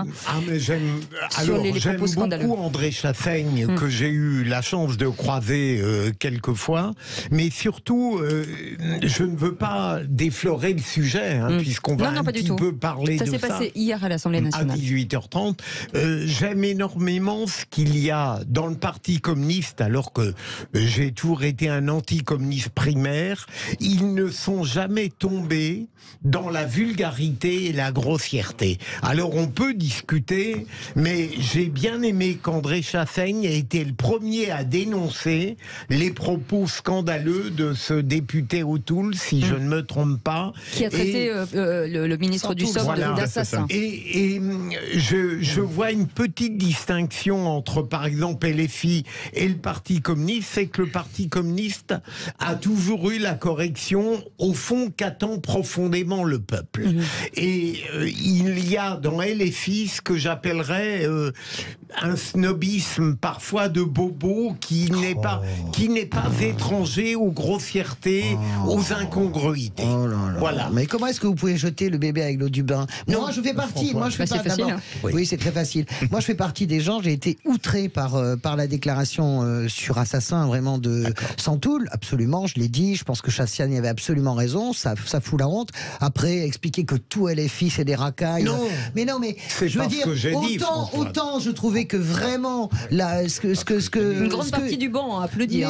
E: Mais j'aime beaucoup André Chassaigne, que j'ai eu la chance de croiser quelques fois. Mais surtout, je ne veux pas déflorer le sujet, puisqu'on va un petit peu parler de ça.
B: Ça s'est passé hier à l'Assemblée nationale.
E: À 18h30. J'aime énormément ce qu'il y a dans le Parti communiste, alors que j'ai toujours été un anticommuniste primaire. Ils ne sont jamais tombés dans la vulgarité et la grossièreté. Alors on peut discuter, mais j'ai bien aimé qu'André Chassaigne ait été le premier à dénoncer les propos scandaleux de ce député O'Toole, si je ne me trompe pas.
B: Qui a traité le ministre du SOC d'assassin.
E: Et je vois une petite distinction entre, par exemple, LFI et le Parti communiste, c'est que le Parti communiste a toujours eu la correction, au fond, qu'attend profondément le peuple. Et il y a dans LFI ce que j'appellerais un snobisme parfois de bobo qui n'est pas étranger aux grossièretés, aux incongruités. Voilà.
D: Mais comment est-ce que vous pouvez jeter le bébé avec l'eau du bain? Moi, je fais partie. Moi, je fais
B: facile.
D: Oui, c'est très facile. Moi, je fais partie des gens. J'ai été outré par la déclaration sur Assassin, vraiment de Santoul. Absolument, je l'ai dit. Je pense que Chassaigne avait absolument raison. Ça fout la honte. Après, expliquer que tout LFI c'est des racailles.
E: Non,
D: mais je veux dire, autant je trouvais que vraiment
B: une grande partie du banc a applaudi.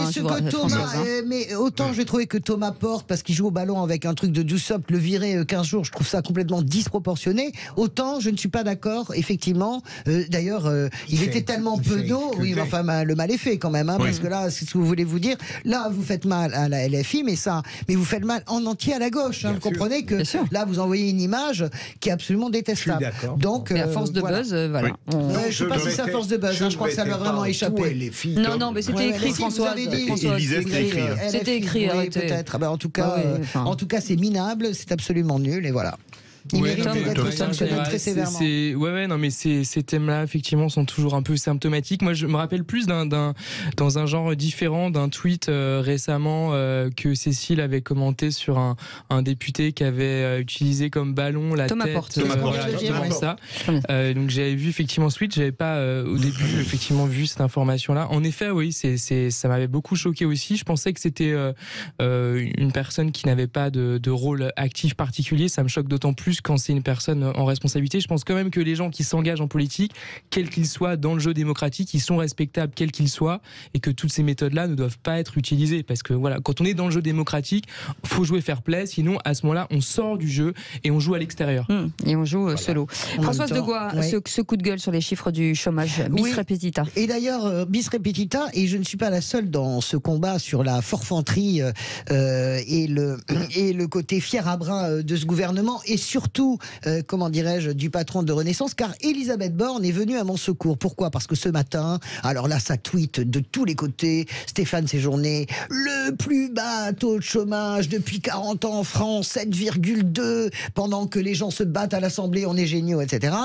D: Mais autant j'ai trouvé que Thomas Porte, parce qu'il joue au ballon avec un truc de Dussop, le virer 15 jours, je trouve ça complètement disproportionné. Autant je ne suis pas d'accord, effectivement. D'ailleurs, il était tellement peu d'eau. Oui, mais enfin, le mal est fait quand même, parce que là, c'est ce que vous voulez vous dire. Là, vous faites mal à la LFI, mais vous faites mal en entier à la gauche. Vous comprenez que là, vous envoyez une image qui est absolument détestable.
B: Donc, à force de buzz, voilà.
D: Je ne sais pas si c'est à force de buzz. Je crois que ça lui a vraiment échappé.
B: Non, mais c'était écrit, François. C'était écrit.
D: Peut-être. En tout cas, c'est minable. C'est absolument nul. Et voilà. Il mérite d'être sanctionné très sévèrement.
F: Non, mais ces thèmes-là, effectivement, sont toujours un peu symptomatiques. Moi, je me rappelle plus dans un genre différent d'un tweet récemment que Cécile avait commenté sur un député qui avait utilisé comme ballon la
B: Thomas
F: tête.
B: Porte.
F: Ça. Donc j'avais vu effectivement ce tweet. J'avais pas au début effectivement vu cette information-là. En effet, oui, ça m'avait beaucoup choqué aussi. Je pensais que c'était une personne qui n'avait pas de rôle actif particulier. Ça me choque d'autant plus quand c'est une personne en responsabilité. Je pense quand même que les gens qui s'engagent en politique, quels qu'ils soient dans le jeu démocratique, ils sont respectables quels qu'ils soient, et que toutes ces méthodes-là ne doivent pas être utilisées, parce que voilà, quand on est dans le jeu démocratique, faut jouer fair play, sinon à ce moment-là, on sort du jeu et on joue à l'extérieur.
B: Et on joue solo. Françoise Degois, ce coup de gueule sur les chiffres du chômage, bis repetita.
D: Et d'ailleurs, bis repetita, et je ne suis pas la seule dans ce combat sur la forfanterie et le côté fier à brin de ce gouvernement, et surtout surtout, comment dirais-je, du patron de Renaissance, car Elisabeth Borne est venue à mon secours. Pourquoi ? Parce que ce matin, alors là, ça tweet de tous les côtés, Stéphane Séjourné, le plus bas taux de chômage depuis 40 ans en France, 7,2, pendant que les gens se battent à l'Assemblée, on est géniaux, etc.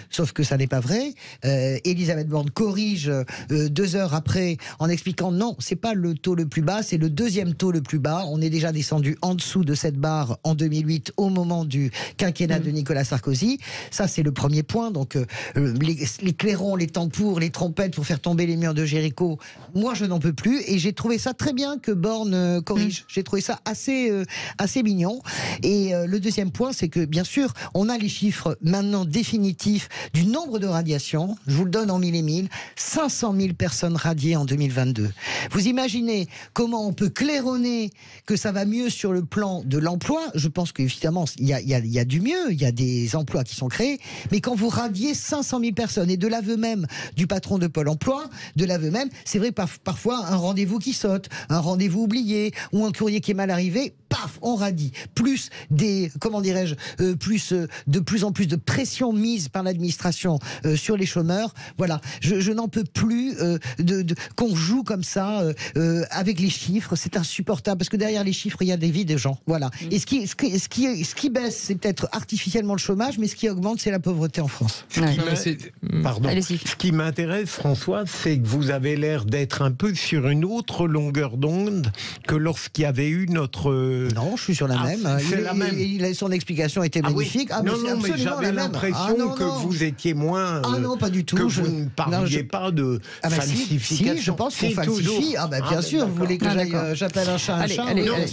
D: Sauf que ça n'est pas vrai. Elisabeth Borne corrige 2 heures après en expliquant non, c'est pas le taux le plus bas, c'est le deuxième taux le plus bas. On est déjà descendu en dessous de cette barre en 2008 au moment du quinquennat de Nicolas Sarkozy. Ça, c'est le premier point. Donc, les clairons, les tambours, les trompettes pour faire tomber les murs de Jéricho, moi, je n'en peux plus. Et j'ai trouvé ça très bien que Borne corrige. J'ai trouvé ça assez mignon. Et le deuxième point, c'est que, bien sûr, on a les chiffres maintenant définitifs du nombre de radiations. Je vous le donne en mille et mille. 500 000 personnes radiées en 2022. Vous imaginez comment on peut claironner que ça va mieux sur le plan de l'emploi. Je pense qu'évidemment, il y a du mieux, il y a des emplois qui sont créés, mais quand vous radiez 500 000 personnes, et de l'aveu même du patron de Pôle emploi, de l'aveu même, c'est vrai, parfois un rendez-vous qui saute, un rendez-vous oublié, ou un courrier qui est mal arrivé, paf, on radie. Plus des, comment dirais-je, de plus en plus de pression mise par l'administration sur les chômeurs. Voilà, je n'en peux plus qu'on joue comme ça avec les chiffres. C'est insupportable parce que derrière les chiffres, il y a des vies de gens. Voilà. Et ce qui baisse, c'est peut-être artificiellement le chômage, mais ce qui augmente, c'est la pauvreté en France.
E: Pardon. Ce qui m'intéresse, François, c'est que vous avez l'air d'être un peu sur une autre longueur d'onde que lorsqu'il y avait eu notre.
D: Non, je suis sur la même.
E: C'est la même.
D: Son explication était magnifique.
E: Oui. Mais j'avais l'impression que vous étiez moins.
D: Non, pas du tout.
E: Que vous ne parliez pas de falsification.
D: Si, je pense qu'on falsifie. Bien sûr, vous voulez que j'appelle un chat un chat.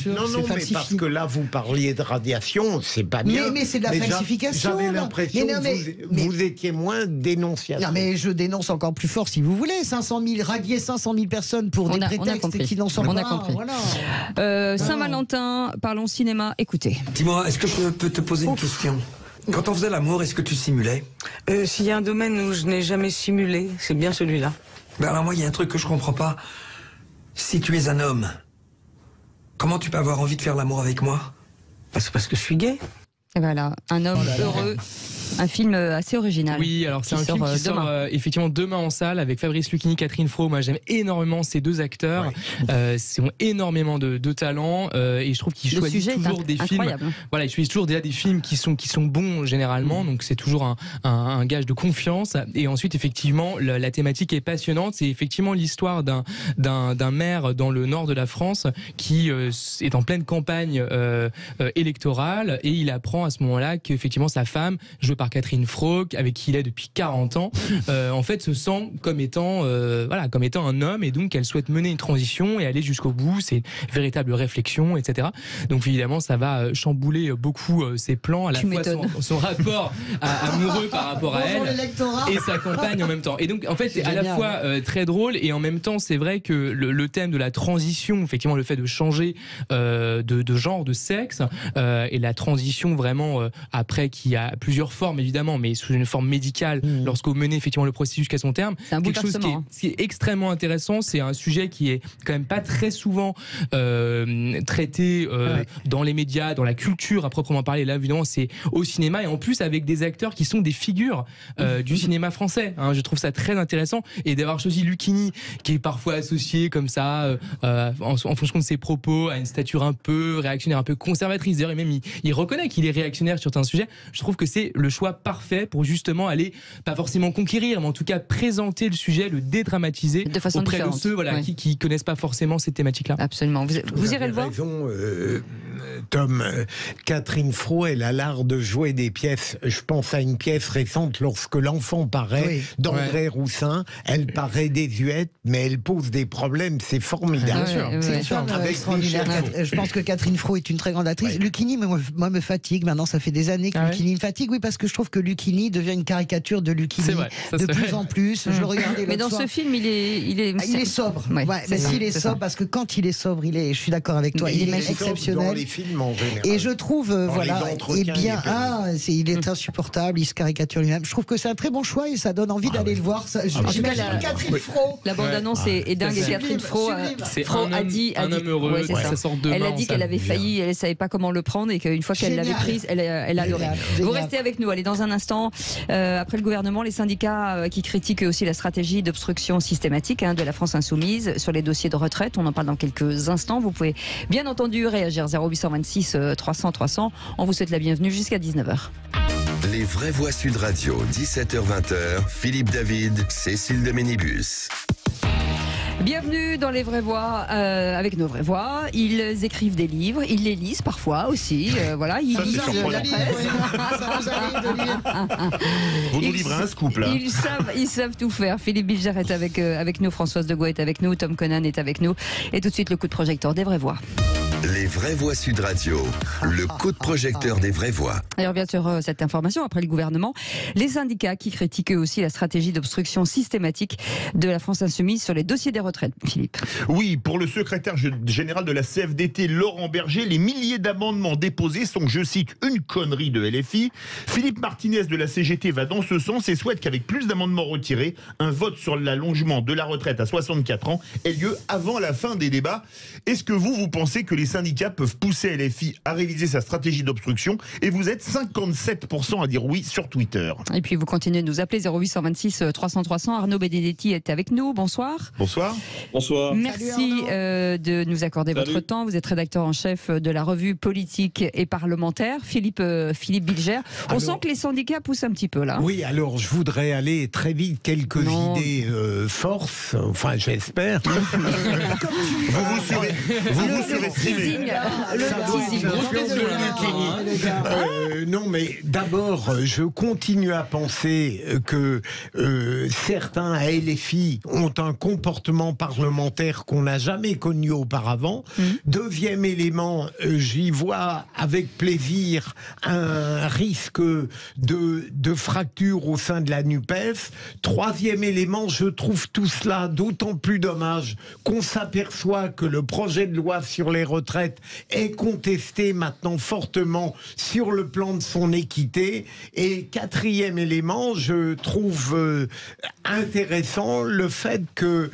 E: Non, mais parce que là, vous parliez de radiation, c'est pas bien.
D: Mais c'est de la falsification.
E: J'avais l'impression que vous étiez moins dénonciateur.
D: Non, mais je dénonce encore plus fort si vous voulez. 500 000 personnes pour des prétextes qui n'en sont pas.
B: On a compris. Voilà. Saint-Valentin, parlons cinéma. Écoutez.
J: Dis-moi, est-ce que je peux te poser une question ? Quand on faisait l'amour, est-ce que tu simulais ?
L: S'il y a un domaine où je n'ai jamais simulé, c'est bien celui-là.
J: Alors moi, il y a un truc que je comprends pas. Si tu es un homme, comment tu peux avoir envie de faire l'amour avec moi ?
L: C'est parce que je suis gay.
B: Et voilà, un homme heureux. Un film assez original.
F: Oui, alors c'est un film qui sort effectivement demain en salle avec Fabrice Lucchini, Catherine Fro. Moi, j'aime énormément ces deux acteurs. Ils ont énormément de talent et je trouve qu'ils choisissent toujours des films. Voilà, ils choisissent toujours déjà des films qui sont bons généralement. Donc c'est toujours un gage de confiance. Et ensuite, effectivement, la thématique est passionnante. C'est effectivement l'histoire d'un maire dans le nord de la France qui est en pleine campagne électorale et il apprend à ce moment-là qu'effectivement sa femme, jouée par Catherine Fro, avec qui il est depuis 40 ans, en fait se sent comme étant un homme, et donc elle souhaite mener une transition et aller jusqu'au bout. C'est une véritable réflexion, etc. Donc évidemment ça va chambouler beaucoup ses plans, à la fois son rapport amoureux par rapport à elle et sa compagne en même temps. Et donc en fait c'est à la fois très drôle et en même temps c'est vrai que le thème de la transition, effectivement le fait de changer de genre, de sexe, et la transition vraiment après qui a plusieurs formes évidemment, mais sous une forme médicale, lorsqu'on menait effectivement le processus jusqu'à son terme.
B: C'est quelque chose
F: qui est extrêmement intéressant. C'est un sujet qui est quand même pas très souvent traité dans les médias, dans la culture à proprement parler. Là, évidemment, c'est au cinéma et en plus avec des acteurs qui sont des figures du cinéma français. Je trouve ça très intéressant et d'avoir choisi Lucchini, qui est parfois associé comme ça, en fonction de ses propos, à une stature un peu réactionnaire, un peu conservatrice. D'ailleurs, même il reconnaît qu'il est réactionnaire sur un sujet. Je trouve que c'est le choix parfait pour justement aller, pas forcément conquérir, mais en tout cas présenter le sujet, le dédramatiser
B: de façon
F: auprès
B: différente.
F: de ceux qui connaissent pas forcément ces thématiques-là.
B: Absolument. Vous irez le voir.
E: Raison, Tom. Catherine Fro, elle a l'art de jouer des pièces. Je pense à une pièce récente, Lorsque l'enfant paraît, d'André Roussin. Elle paraît désuète, mais elle pose des problèmes. C'est formidable.
D: C'est extraordinaire. Je pense que Catherine Fro est une très grande actrice. Lucchini, moi, me fatigue. Maintenant, ça fait des années que Lucchini me fatigue. Oui, parce que je trouve que Lucchini devient une caricature de Lucchini de plus en plus. Je le regardais
B: mais dans ce film, il est
D: sobre. Mais s'il est sobre, parce que quand il est sobre, je suis d'accord avec toi, il est exceptionnel.
E: films en général.
D: Et je trouve, voilà,
E: eh
D: bien, il est insupportable, il se caricature lui-même. Je trouve que c'est un très bon choix et ça donne envie d'aller le voir. J'imagine Catherine Fro.
B: La bande-annonce est dingue et Catherine Fro a dit,
F: un homme heureux,
B: ouais,
F: ça sort demain.
B: Elle a dit qu'elle avait failli, elle ne savait pas comment le prendre et qu'une fois qu'elle l'avait prise, elle adorait. Vous restez avec nous, allez, dans un instant. Après le gouvernement, les syndicats qui critiquent aussi la stratégie d'obstruction systématique de la France insoumise sur les dossiers de retraite. On en parle dans quelques instants. Vous pouvez bien entendu réagir 0826 300 300. On vous souhaite la bienvenue jusqu'à 19h.
A: Les vraies voix Sud Radio, 17h-20h, Philippe David, Cécile de Ménibus.
B: Bienvenue dans les vraies voix avec nos vraies voix. Ils écrivent des livres, ils les lisent parfois aussi. Voilà, ils lisent la presse.
C: Vous nous livrez un scoop là.
B: Ils savent tout faire. Philippe Bilger est avec nous, Françoise Degois est avec nous, Tom Conan est avec nous. Et tout de suite le coup de projecteur des vraies voix.
A: Les vraies voix Sud Radio, le coup de projecteur des vraies voix.
B: Alors bien sûr, cette information après le gouvernement, les syndicats qui critiquent eux aussi la stratégie d'obstruction systématique de la France insoumise sur les dossiers des retraites. Philippe.
C: Oui, pour le secrétaire général de la CFDT, Laurent Berger, les milliers d'amendements déposés sont, je cite, une connerie de LFI. Philippe Martinez de la CGT va dans ce sens et souhaite qu'avec plus d'amendements retirés, un vote sur l'allongement de la retraite à 64 ans ait lieu avant la fin des débats. Est-ce que vous pensez que les syndicats peuvent pousser LFI à réaliser sa stratégie d'obstruction? Et vous êtes 57% à dire oui sur Twitter.
B: Et puis vous continuez de nous appeler 0826 300 300. Arnaud Benedetti est avec nous. Bonsoir.
C: Bonsoir.
M: Bonsoir.
B: Merci de nous accorder votre temps. Vous êtes rédacteur en chef de la revue politique et parlementaire. Philippe Bilger. On sent que les syndicats poussent un petit peu là.
E: Oui, alors je voudrais aller très vite. Quelques idées force, enfin j'espère.
C: Vous surestimez.
E: Non, mais d'abord, je continue à penser que certains à LFI ont un comportement parlementaire qu'on n'a jamais connu auparavant. Deuxième élément, j'y vois avec plaisir un risque de fracture au sein de la NUPES. Troisième élément, je trouve tout cela d'autant plus dommage qu'on s'aperçoit que le projet de loi sur les retraites est contesté maintenant fortement sur le plan de son équité. Et quatrième élément, je trouve intéressant le fait que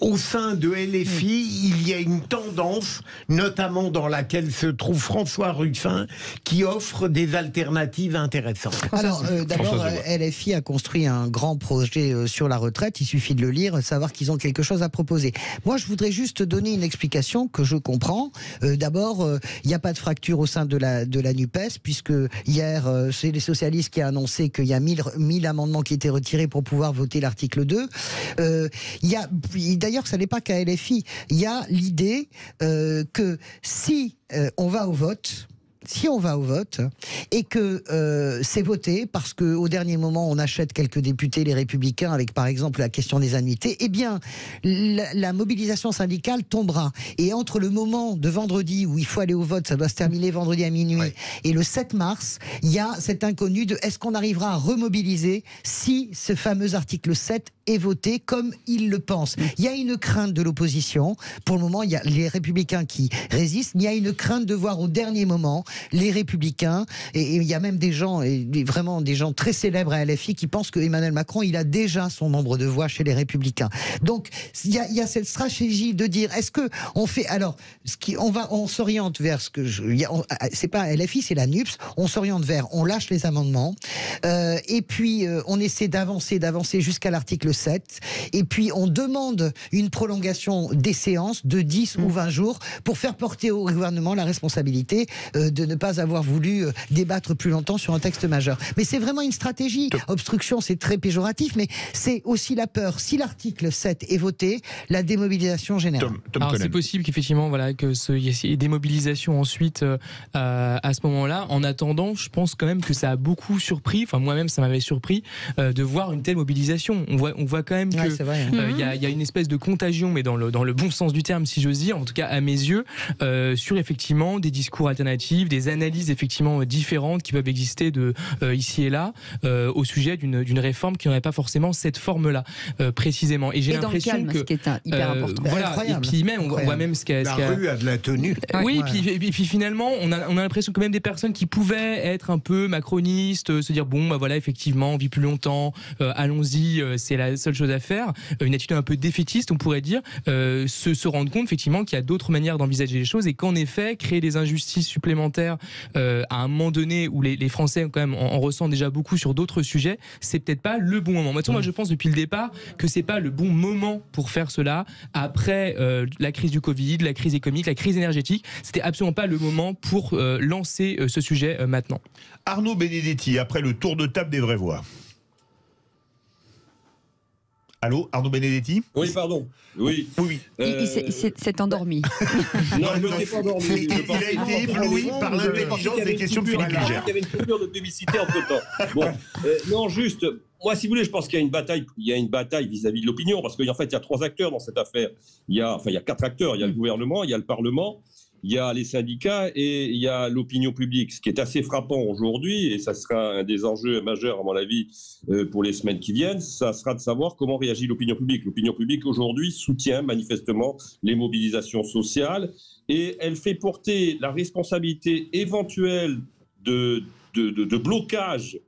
E: au sein de LFI, il y a une tendance, notamment dans laquelle se trouve François Ruffin, qui offre des alternatives intéressantes.
D: Alors, d'abord, LFI a construit un grand projet sur la retraite. Il suffit de le lire, savoir qu'ils ont quelque chose à proposer. Moi, je voudrais juste donner une explication que je comprends. D'abord, il n'y a pas de fracture au sein de la NUPES, puisque hier, c'est les socialistes qui a annoncé qu'il y a 1000 amendements qui étaient retirés pour pouvoir voter l'article 2. D'ailleurs, ça n'est pas qu'à LFI. Il y a l'idée que si on va au vote et que c'est voté parce qu'au dernier moment on achète quelques députés, les Républicains, avec par exemple la question des annuités, eh bien la mobilisation syndicale tombera. Et entre le moment de vendredi où il faut aller au vote, ça doit se terminer vendredi à minuit, et le 7 mars, il y a cet inconnu de est-ce qu'on arrivera à remobiliser si ce fameux article 7 est voté comme ils le pensent. Il y a une crainte de l'opposition. Pour le moment, il y a les Républicains qui résistent. Il y a une crainte de voir au dernier moment les Républicains, et il y a même des gens, vraiment des gens très célèbres à LFI, qui pensent que Emmanuel Macron, il a déjà son nombre de voix chez les Républicains. Donc, il y a cette stratégie de dire, est-ce que on fait, alors, on s'oriente vers ce que c'est pas LFI, c'est la NUPS, on s'oriente vers, on lâche les amendements, et puis on essaie d'avancer jusqu'à l'article 7, et puis on demande une prolongation des séances de 10 ou 20 jours pour faire porter au gouvernement la responsabilité de ne pas avoir voulu débattre plus longtemps sur un texte majeur. Mais c'est vraiment une stratégie. Obstruction, c'est très péjoratif, mais c'est aussi la peur. Si l'article 7 est voté, la démobilisation générale.
F: Alors c'est possible qu'effectivement, voilà, que il y ait des mobilisations ensuite à ce moment-là. En attendant, je pense quand même que ça a beaucoup surpris. Enfin, moi-même, ça m'avait surpris de voir une telle mobilisation. On voit quand même que il y a une espèce de contagion, mais dans le bon sens du terme, si j'ose dire, en tout cas à mes yeux, sur effectivement des discours alternatifs, des analyses effectivement différentes qui peuvent exister de ici et là au sujet d'une réforme qui n'aurait pas forcément cette forme-là précisément. Et j'ai l'impression que
B: ce qui est hyper important.
F: Voilà. Et puis même on voit même ce qu'a
E: rue a de la tenue.
F: Oui, et puis finalement on a l'impression que même des personnes qui pouvaient être un peu macronistes, se dire bon bah voilà effectivement on vit plus longtemps, allons-y, c'est la seule chose à faire, une attitude un peu défaitiste on pourrait dire, se rendre compte effectivement qu'il y a d'autres manières d'envisager les choses et qu'en effet créer des injustices supplémentaires à un moment donné où les Français quand même en ressentent déjà beaucoup sur d'autres sujets, c'est peut-être pas le bon moment. Moi je pense depuis le départ que c'est pas le bon moment pour faire cela après la crise du Covid, la crise économique, la crise énergétique, c'était absolument pas le moment pour lancer ce sujet maintenant.
C: Arnaud Benedetti, après le tour de table des vraies voix. Allô, Arnaud Benedetti?
M: Oui, pardon. Oui.
B: Il s'est endormi.
M: Non, je ne m'étais pas endormi.
C: Il a été ébloui par l'intelligence des questions de Philippe Ligère.
M: Il y avait une coupure de publicité entre-temps. Bon, non, juste, moi, si vous voulez, je pense qu'il y a une bataille vis-à-vis de l'opinion, parce qu'en fait, il y a 3 acteurs dans cette affaire. Il y a 4 acteurs. Il y a le gouvernement, il y a le Parlement, il y a les syndicats et il y a l'opinion publique. Ce qui est assez frappant aujourd'hui, et ça sera un des enjeux majeurs à mon avis pour les semaines qui viennent, ça sera de savoir comment réagit l'opinion publique. L'opinion publique aujourd'hui soutient manifestement les mobilisations sociales et elle fait porter la responsabilité éventuelle de blocage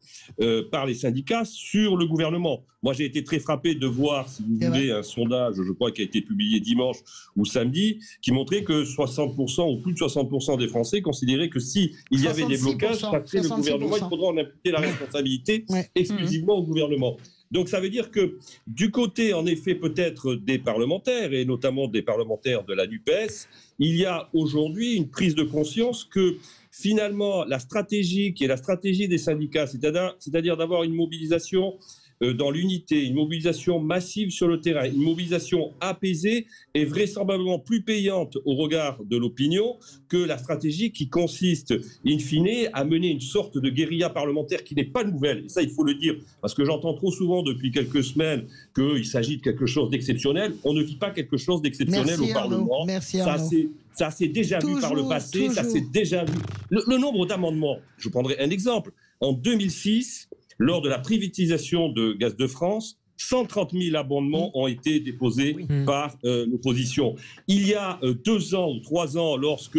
M: par les syndicats sur le gouvernement. Moi, j'ai été très frappé de voir, si vous voulez, un sondage, je crois, qui a été publié dimanche ou samedi, qui montrait que 60% ou plus de 60% des Français considéraient que si il y avait des blocages, après le gouvernement, il faudra en imputer la responsabilité exclusivement au gouvernement. Donc ça veut dire que du côté, en effet, peut-être des parlementaires, et notamment des parlementaires de la NUPES, il y a aujourd'hui une prise de conscience que finalement, la stratégie qui est la stratégie des syndicats, c'est-à-dire d'avoir une mobilisation dans l'unité, une mobilisation massive sur le terrain, une mobilisation apaisée est vraisemblablement plus payante au regard de l'opinion que la stratégie qui consiste, in fine, à mener une sorte de guérilla parlementaire qui n'est pas nouvelle. Et ça, il faut le dire, parce que j'entends trop souvent depuis quelques semaines qu'il s'agit de quelque chose d'exceptionnel. On ne vit pas quelque chose d'exceptionnel au Parlement.
D: Merci Arnaud.
M: Ça s'est déjà vu par le passé, ça s'est déjà vu. Le nombre d'amendements, je vous prendrai un exemple. En 2006, lors de la privatisation de Gaz de France, 130 000 amendements ont été déposés par l'opposition. Il y a 2 ans ou 3 ans, lorsque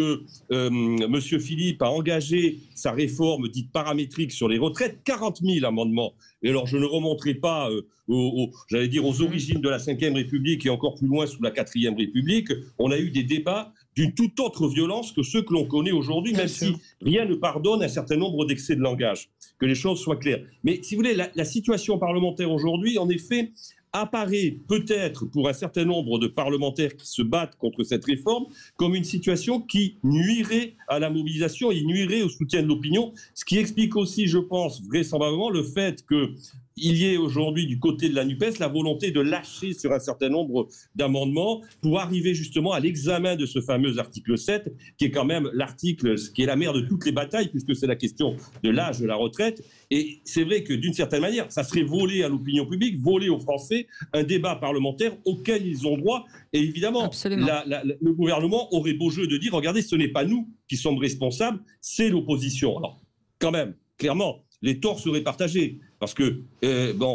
M: M. Philippe a engagé sa réforme dite paramétrique sur les retraites, 40 000 amendements. Et alors, je ne remonterai pas aux origines de la Ve République et encore plus loin sous la Quatrième République. On a eu des débats d'une toute autre violence que ceux que l'on connaît aujourd'hui, même si rien ne pardonne un certain nombre d'excès de langage. Que les choses soient claires. Mais si vous voulez, la situation parlementaire aujourd'hui, en effet, apparaît peut-être pour un certain nombre de parlementaires qui se battent contre cette réforme comme une situation qui nuirait à la mobilisation et nuirait au soutien de l'opinion, ce qui explique aussi, je pense, vraisemblablement le fait qu'il y ait aujourd'hui du côté de la NUPES la volonté de lâcher sur un certain nombre d'amendements pour arriver justement à l'examen de ce fameux article 7, qui est quand même l'article qui est la mère de toutes les batailles, puisque c'est la question de l'âge de la retraite. Et c'est vrai que d'une certaine manière, ça serait voler à l'opinion publique, voler aux Français un débat parlementaire auquel ils ont droit. Et évidemment, le gouvernement aurait beau jeu de dire, regardez, ce n'est pas nous qui sommes responsables, c'est l'opposition. Alors, quand même, clairement, les torts seraient partagés. Parce que,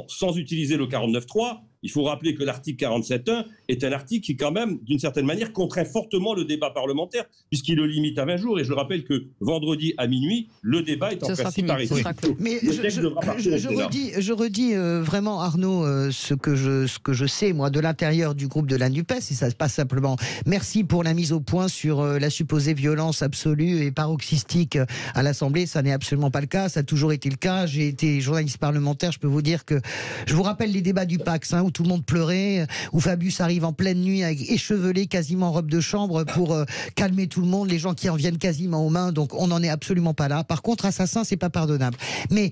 M: sans utiliser le 49.3, il faut rappeler que l'article 47.1 est un article qui, quand même, d'une certaine manière, contraint fortement le débat parlementaire, puisqu'il le limite à 20 jours. Et je rappelle que vendredi à minuit, le débat est en principe arrêté.
D: Mais je redis vraiment, Arnaud, ce que je sais, moi, de l'intérieur du groupe de la NUPES, et ça se passe simplement. Merci pour la mise au point sur la supposée violence absolue et paroxystique à l'Assemblée. Ça n'est absolument pas le cas. Ça a toujours été le cas. J'ai été journaliste parlementaire. Je peux vous dire que je vous rappelle les débats du PAX, où tout le monde pleurait, où Fabius arrive en pleine nuit échevelé, quasiment en robe de chambre, pour calmer tout le monde, les gens qui en viennent quasiment aux mains. Donc on n'en est absolument pas là. Par contre, assassin, c'est pas pardonnable. Mais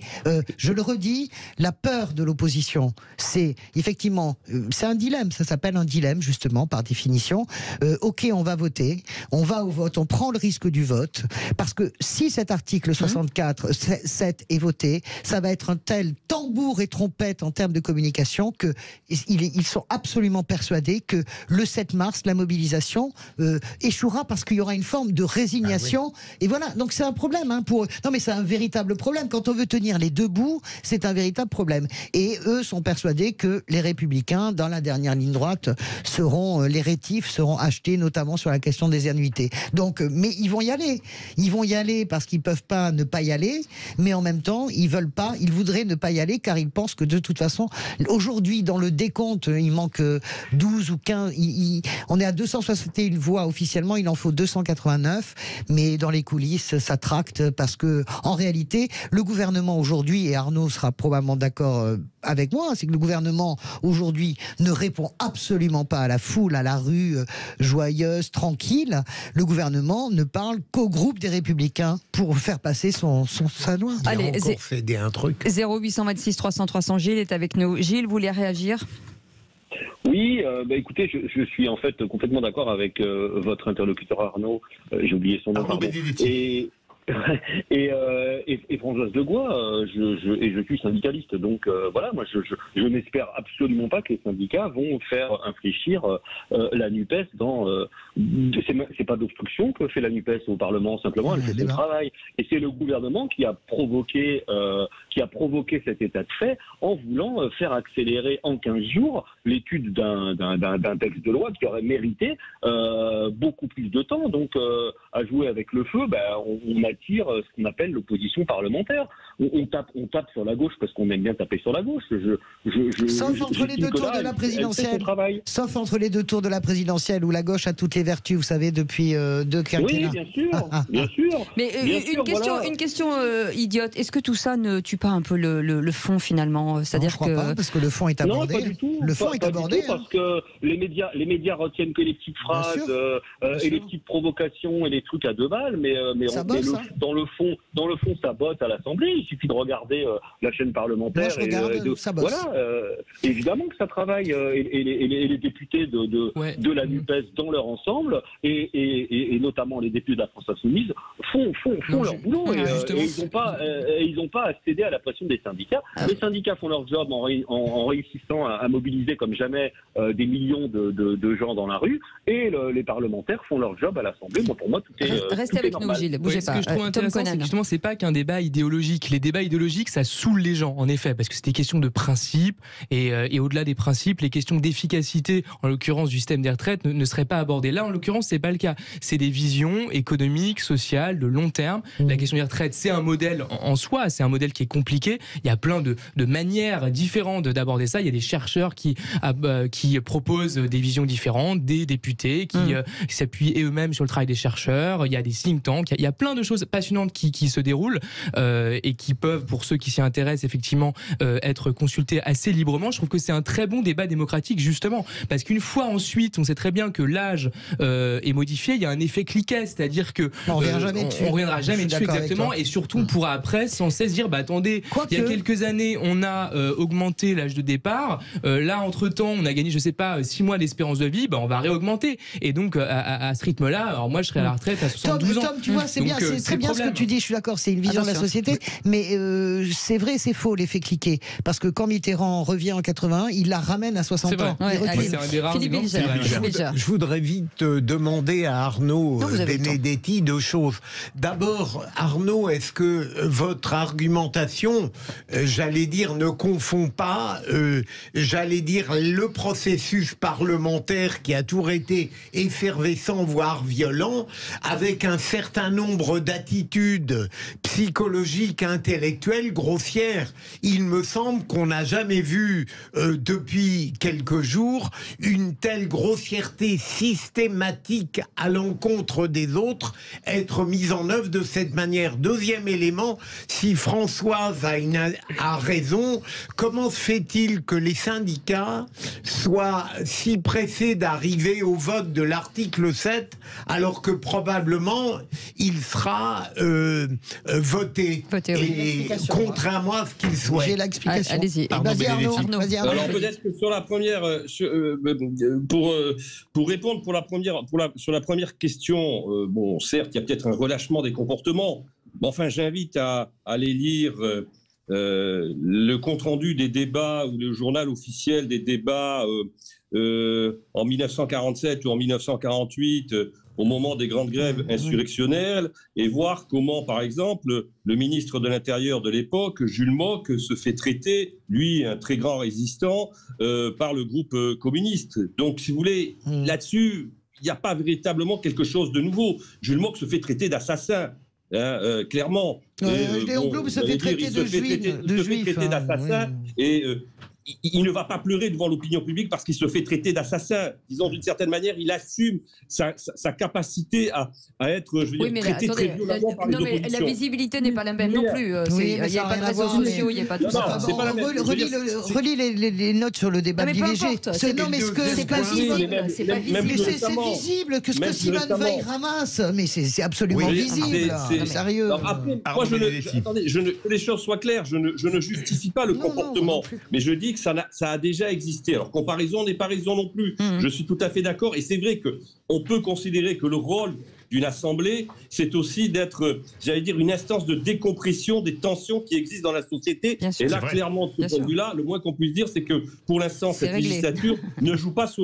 D: je le redis, la peur de l'opposition, c'est effectivement, c'est un dilemme. Ça s'appelle un dilemme, justement, par définition. Ok, on va voter, on va au vote, on prend le risque du vote, parce que si cet article 64.7 est voté, ça va être un tel tambour et trompette en termes de communication que ils sont absolument persuadés que le 7 mars, la mobilisation échouera parce qu'il y aura une forme de résignation. Et voilà, donc c'est un problème pour eux. Non mais c'est un véritable problème. Quand on veut tenir les deux bouts, c'est un véritable problème. Et eux sont persuadés que les Républicains, dans la dernière ligne droite, les rétifs seront achetés, notamment sur la question des annuités. Donc, mais ils vont y aller. Ils vont y aller parce qu'ils peuvent pas ne pas y aller, mais en même temps, ils voudraient ne pas y aller car ils pensent que de toute façon, aujourd'hui, dans le décompte, il manque 12 ou 15, on est à 261 voix officiellement, il en faut 289, mais dans les coulisses, ça tracte parce que, en réalité, le gouvernement aujourd'hui, et Arnaud sera probablement d'accord avec moi, c'est que le gouvernement aujourd'hui ne répond absolument pas à la foule, à la rue joyeuse, tranquille. Le gouvernement ne parle qu'au groupe des Républicains pour faire passer sa loi.
E: Allez, encore céder un truc.
B: 0826 300 300, Gilles est avec nous. Gilles, vous voulez réagir ?
N: Oui, écoutez, je suis en fait complètement d'accord avec votre interlocuteur Arnaud. J'ai oublié son nom. Et Françoise Degois, je suis syndicaliste, donc voilà, moi je n'espère absolument pas que les syndicats vont faire infléchir la NUPES dans. C'est pas d'obstruction que fait la NUPES au Parlement, simplement elle fait son travail. Et c'est le gouvernement qui a provoqué cet état de fait en voulant faire accélérer en 15 jours l'étude d'un texte de loi qui aurait mérité beaucoup plus de temps. Donc à jouer avec le feu, on attire ce qu'on appelle l'opposition parlementaire. On tape sur la gauche parce qu'on aime bien taper sur la gauche.
D: Sauf entre les deux tours de la présidentielle. Sauf entre les deux tours de la présidentielle où la gauche a toutes les vertus, vous savez, depuis deux quinquennats.
N: Oui, bien sûr, bien sûr.
B: Mais une question idiote. Est-ce que tout ça ne tue pas un peu le fond finalement ? C'est-à-dire
D: je crois pas, parce que le fond est abordé.
N: Non, pas du tout.
D: Le fond est abordé.
N: Parce que les médias retiennent que les petites phrases et les petites provocations et les trucs à deux balles, mais dans le fond, ça botte à l'Assemblée. Il suffit de regarder la chaîne parlementaire.
D: Ça bosse.
N: Voilà, évidemment que ça travaille. Et les députés de la NUPES dans leur ensemble, et notamment les députés de la France Insoumise, font leur boulot. Et ils n'ont pas à céder à la pression des syndicats. Les syndicats font leur job en réussissant à mobiliser comme jamais des millions de gens dans la rue, et les parlementaires font leur job à l'Assemblée. Pour moi, tout est
B: Restez avec nous, Gilles. Bougez pas.
F: Ce que je trouve intéressant, c'est que justement, c'est pas qu'un débat idéologique. Les débats idéologiques, ça saoule les gens, en effet, parce que c'est des questions de principe, et au-delà des principes, les questions d'efficacité, en l'occurrence du système des retraites, ne seraient pas abordées. Là, en l'occurrence, c'est pas le cas. C'est des visions économiques, sociales, de long terme. La question des retraites, c'est un modèle en soi, c'est un modèle qui est compliqué. Il y a plein de manières différentes d'aborder ça. Il y a des chercheurs qui proposent des visions différentes, des députés qui s'appuient eux-mêmes sur le travail des chercheurs. Il y a des think tanks. Il y a plein de choses passionnantes qui se déroulent et qui peuvent, pour ceux qui s'y intéressent, effectivement, être consultés assez librement. Je trouve que c'est un très bon débat démocratique, justement, parce qu'une fois ensuite, on sait très bien que l'âge est modifié, il y a un effet cliquet, c'est-à-dire que on reviendra jamais dessus exactement, et surtout on pourra après sans cesse dire attendez, il y a quelques années on a augmenté l'âge de départ, là entre temps on a gagné 6 mois d'espérance de vie, on va réaugmenter, et donc à ce rythme-là, alors moi je serai à la retraite à 72 ans.
D: Tom, tu vois, c'est bien, c'est très bien ce que tu dis, je suis d'accord, c'est une vision de la société, mais c'est vrai, c'est faux l'effet cliquet, parce que quand Mitterrand revient en 81, il la ramène à 60 ans.
F: C'est un des rares exemples.
E: Je voudrais vite demander à Arnaud Benedetti deux choses. D'abord, Arnaud, est-ce que votre argumentation, ne confond pas, le processus parlementaire qui a toujours été effervescent, voire violent, avec un certain nombre d'attitudes psychologiques, intellectuelles, grossières. Il me semble qu'on n'a jamais vu depuis quelques jours une telle grossièreté systématique à l'encontre des autres être mise en œuvre de cette manière. Deuxième élément, si Françoise a raison, comment se fait-il que les syndicats soient si pressés d'arriver au vote de l'article 7 alors que probablement il sera voté et contrairement à ce qu'ils souhaitent.
D: J'ai l'explication.
B: Allez-y.
D: Vas-y Arnaud.
M: Alors peut-être que sur la première, pour répondre sur la première question, certes il y a peut-être un relâchement des comportements, mais enfin j'invite à aller lire le compte-rendu des débats ou le journal officiel des débats en 1947 ou en 1948, au moment des grandes grèves insurrectionnelles, et voir comment, par exemple, le ministre de l'Intérieur de l'époque, Jules Mock, se fait traiter, lui, un très grand résistant, par le groupe communiste. Donc, si vous voulez, là-dessus, il n'y a pas véritablement quelque chose de nouveau. Jules Mock se fait traiter d'assassin. Clairement.
D: Léon Blum se fait traiter
M: d'assassin et il ne va pas pleurer devant l'opinion publique parce qu'il se fait traiter d'assassin. Disons, d'une certaine manière, il assume sa capacité à être, je veux dire, traité très violemment par les oppositions.
B: La visibilité n'est pas la même non plus. Il n'y a pas de réseaux sociaux, il n'y a pas de tout ça.
D: Relis les notes sur le débat de l'IVG. Non, mais c'est pas visible. C'est visible que ce que Simone Veil ramasse. Mais c'est absolument visible. Sérieux.
M: Attendez, que les choses soient claires, je ne justifie pas le comportement, mais je dis que ça a déjà existé. Alors, comparaison n'est pas raison non plus. Je suis tout à fait d'accord. Et c'est vrai qu'on peut considérer que le rôle d'une assemblée, c'est aussi d'être, j'allais dire, une instance de décompression des tensions qui existent dans la société. Et là, clairement, de ce point de vue-là, le moins qu'on puisse dire, c'est que pour l'instant, cette législature ne joue pas ce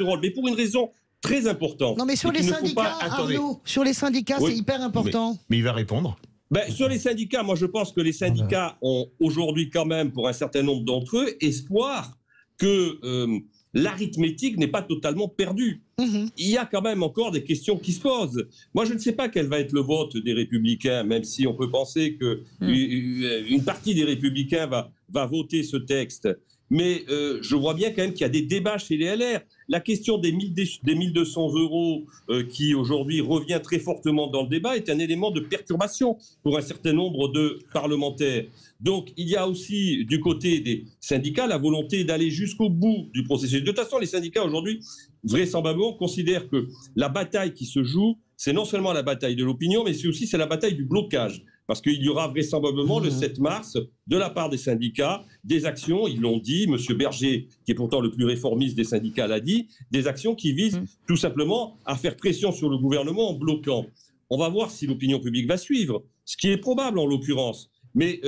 M: rôle. Mais pour une raison très importante.
D: Non, mais sur les syndicats, Arnaud, sur les syndicats, c'est hyper important.
C: Mais il va répondre.
M: Sur les syndicats, moi je pense que les syndicats ont aujourd'hui quand même, pour un certain nombre d'entre eux, espoir que l'arithmétique n'est pas totalement perdue. Il y a quand même encore des questions qui se posent. Moi je ne sais pas quel va être le vote des Républicains, même si on peut penser qu'une partie des Républicains va voter ce texte. Mais je vois bien quand même qu'il y a des débats chez les LR. La question des 1200 € qui aujourd'hui revient très fortement dans le débat est un élément de perturbation pour un certain nombre de parlementaires. Donc il y a aussi du côté des syndicats la volonté d'aller jusqu'au bout du processus. De toute façon, les syndicats aujourd'hui, vraisemblablement, considèrent que la bataille qui se joue, c'est non seulement la bataille de l'opinion, mais c'est aussi la bataille du blocage. Parce qu'il y aura vraisemblablement le 7 mars, de la part des syndicats, des actions, ils l'ont dit, M. Berger, qui est pourtant le plus réformiste des syndicats, l'a dit, des actions qui visent tout simplement à faire pression sur le gouvernement en bloquant. On va voir si l'opinion publique va suivre, ce qui est probable en l'occurrence. Mais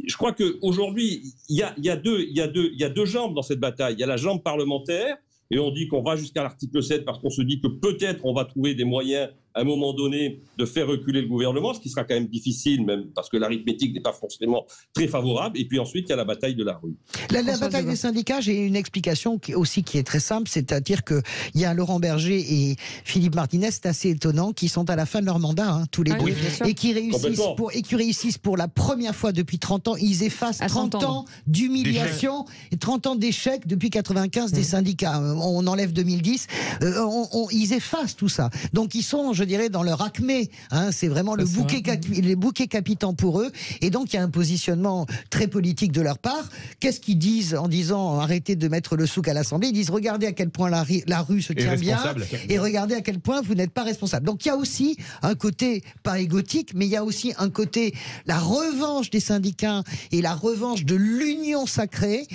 M: je crois qu'aujourd'hui, il y a deux jambes dans cette bataille. Il y a la jambe parlementaire, et on dit qu'on va jusqu'à l'article 7 parce qu'on se dit que peut-être on va trouver des moyens à un moment donné de faire reculer le gouvernement, ce qui sera quand même difficile, même parce que l'arithmétique n'est pas forcément très favorable. Et puis ensuite, il y a la bataille de la rue.
D: La bataille des syndicats, j'ai une explication qui est très simple, c'est-à-dire qu'il y a Laurent Berger et Philippe Martinez, c'est assez étonnant, qui sont à la fin de leur mandat, tous les deux, et qui réussissent pour la première fois depuis 30 ans, ils effacent 30 ans d'humiliation et 30 ans d'échec depuis 95 des syndicats. On enlève 2010, ils effacent tout ça. Donc ils sont, je dirais, dans leur acmé. C'est vraiment les bouquets capitans pour eux. Et donc il y a un positionnement très politique de leur part. Qu'est-ce qu'ils disent en disant arrêtez de mettre le souk à l'Assemblée? Ils disent regardez à quel point la rue se tient bien et regardez à quel point vous n'êtes pas responsable. Donc il y a aussi un côté pas égotique, mais il y a aussi un côté la revanche des syndicats et la revanche de l'union sacrée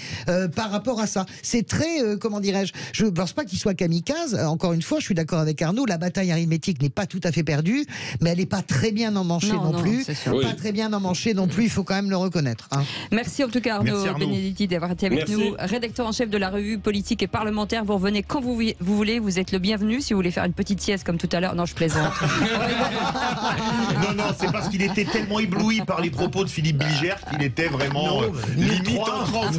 D: par rapport à ça. C'est très, comment dirais-je, je ne pense pas qu'ils soient kamikazes. Encore une fois, je suis d'accord avec Arnaud, la bataille arithmétique n'est pas tout à fait perdue, mais elle n'est pas très bien emmanchée non plus. Pas très bien emmanchée non plus, il faut quand même le reconnaître.
B: Merci en tout cas Arnaud Benedetti d'avoir été avec nous, rédacteur en chef de la revue politique et parlementaire. Vous revenez quand vous voulez, vous êtes le bienvenu. Si vous voulez faire une petite sieste comme tout à l'heure, non je plaisante.
C: Non, c'est parce qu'il était tellement ébloui par les propos de Philippe Bilger qu'il était vraiment limite en transe.